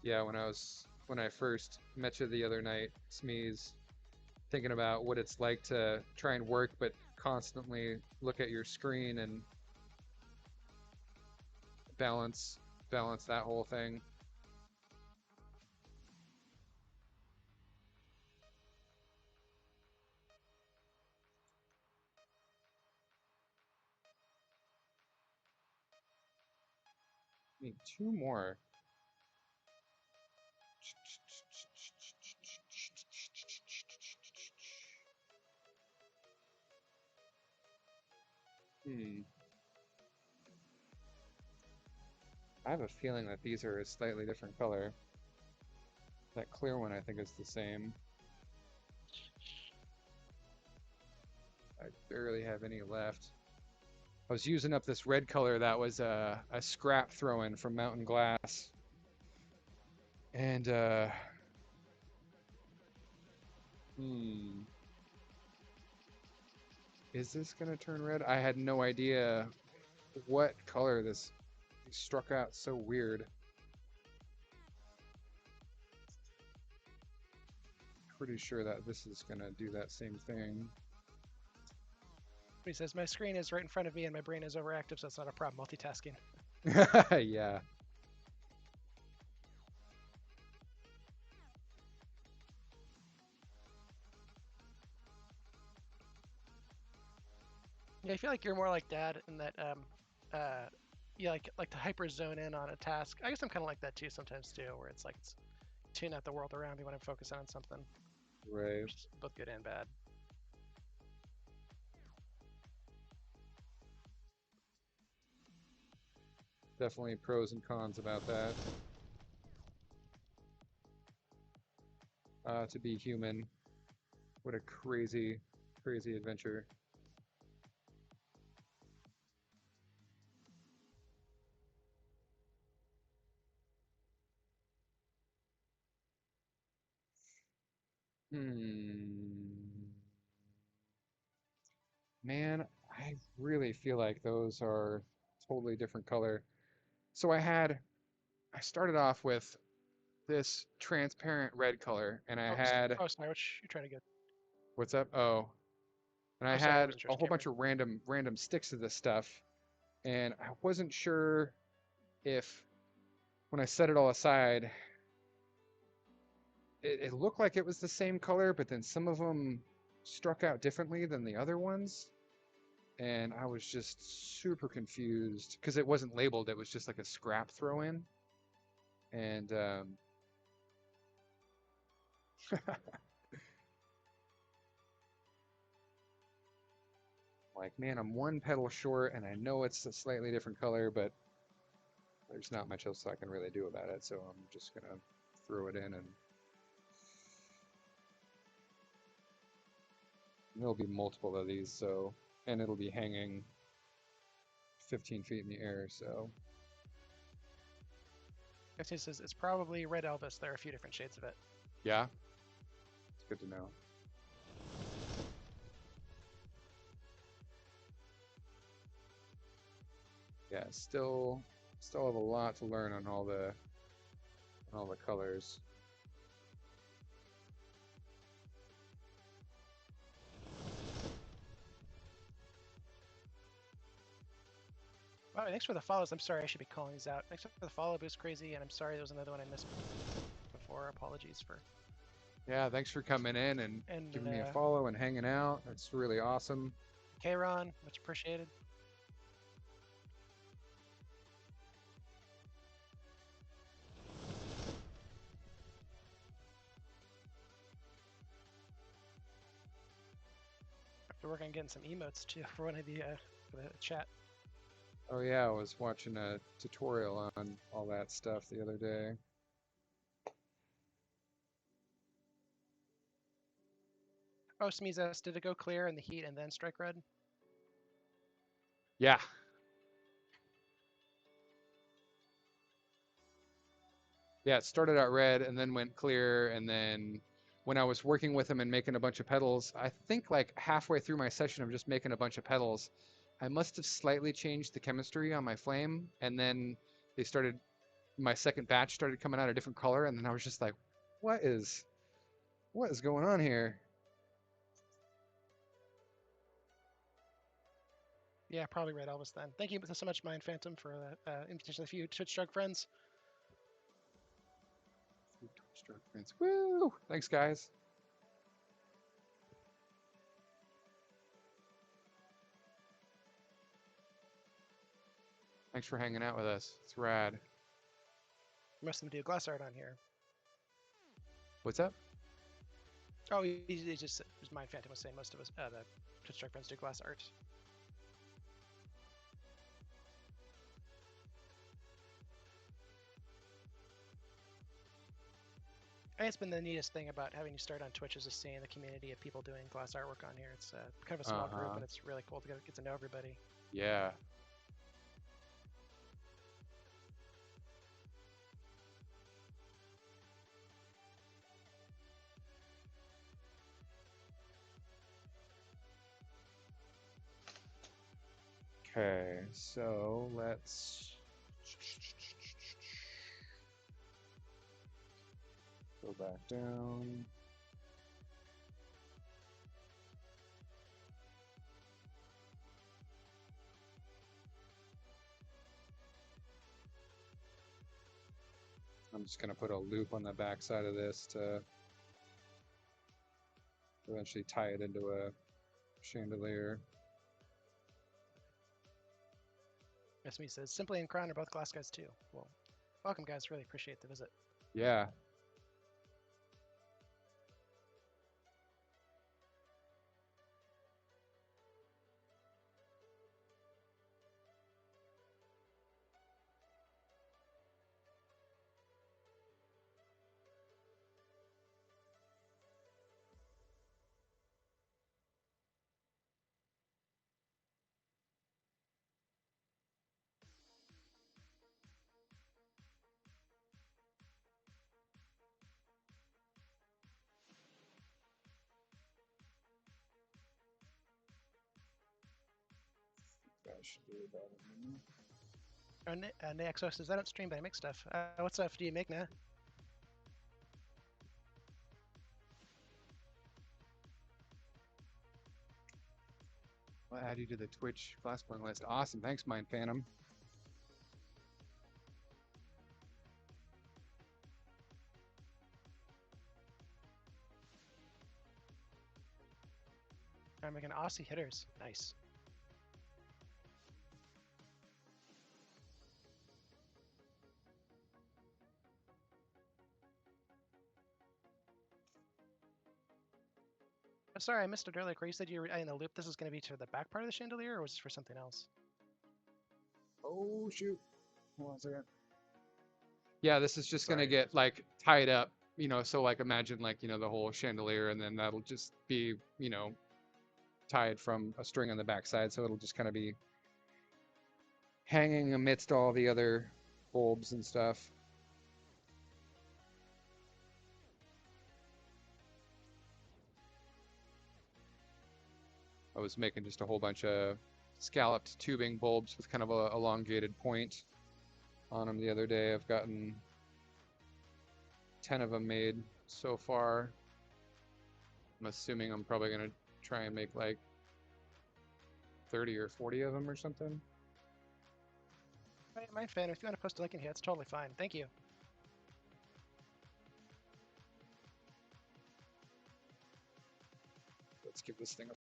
Yeah, when I first met you the other night, Smeeze, thinking about what it's like to try and work, but constantly look at your screen and balance that whole thing. Need two more. Hmm. I have a feeling that these are a slightly different color. That clear one I think is the same. I barely have any left. I was using up this red color that was a scrap throw-in from Mountain Glass. And, is this gonna turn red? I had no idea what color this struck out so weird. Pretty sure that this is gonna do that same thing. He says, my screen is right in front of me and my brain is overactive, so it's not a problem multitasking. Yeah. Yeah, I feel like you're more like Dad in that, you like to hyper zone in on a task. I guess I'm kind of like that too sometimes too, where it's like it's tune out the world around me when I'm focusing on something. Right. Which is both good and bad. Definitely pros and cons about that. To be human. What a crazy, crazy adventure. Man, I really feel like those are totally different color. So I started off with this transparent red color, and I Oh, had, oh, sorry, what you trying to get? what's up? Oh, and I Oh, sorry, I had wasn't sure. a whole bunch of random sticks of this stuff, and I wasn't sure if when I set it all aside, it looked like it was the same color, but then some of them struck out differently than the other ones. And I was just super confused because it wasn't labeled. It was just like a scrap throw in. And like, man, I'm one petal short and I know it's a slightly different color, but there's not much else I can really do about it. So I'm just going to throw it in and there'll be multiple of these. So, and it'll be hanging 15 feet in the air. So, He says it's probably Red Elvis. There are a few different shades of it. yeah, it's good to know. Yeah, still have a lot to learn on all the colors. Wow, thanks for the follows. I'm sorry, I should be calling these out. Thanks for the follow, Boost Crazy, and I'm sorry there was another one I missed before. Apologies for. Yeah, thanks for coming in and giving me a follow and hanging out. That's really awesome. K-Ron, much appreciated. I have to work on getting some emotes too for one of the for the chat. Oh yeah, I was watching a tutorial on all that stuff the other day. Oh, Smeezes, did it go clear in the heat and then strike red? Yeah. Yeah, it started out red and then went clear, and then when I was working with him and making a bunch of petals, I think like halfway through my session of just making a bunch of petals, I must have slightly changed the chemistry on my flame, and then my second batch started coming out a different color, and then I was just like, what is going on here? Yeah, probably Red Elvis then. Thank you so much, Mind Phantom, for that invitation to a few Twitch Drug friends. Woo! Thanks, guys. Thanks for hanging out with us. It's rad. Most of them do glass art on here. What's up? Oh, he just my Phantom was saying most of us the Twitch Dark friends do glass art. And it's been the neatest thing about having you start on Twitch is just seeing the community of people doing glass artwork on here. It's kind of a small group, Uh-huh. and it's really cool to get to know everybody. Yeah. Okay, so let's go back down. I'm just going to put a loop on the back side of this to eventually tie it into a chandelier. Esme says, Simply and Crown are both glass guys too. Well, welcome guys, really appreciate the visit. Yeah. That should be about it. Naxo says, I don't stream, but I make stuff. What stuff do you make, Nah? I'll add you to the Twitch Glassblowing list. Awesome. Thanks, Mind Phantom. I'm making Aussie hitters. Nice. Oh, sorry, I missed it earlier. Corey, you said you were in the loop. This is going to be to the back part of the chandelier, or was this for something else? Oh, shoot. Hold on a second. Yeah, this is just going to Sorry. get like tied up, so like imagine like, the whole chandelier and then that'll just be, tied from a string on the backside. So it'll just kind of be hanging amidst all the other bulbs and stuff. I was making just a whole bunch of scalloped tubing bulbs with kind of a elongated point on them the other day. I've gotten 10 of them made so far. I'm assuming I'm probably going to try and make like 30 or 40 of them or something. Right, my fan, if you want to post a link in here, it's totally fine. Thank you. Let's give this thing a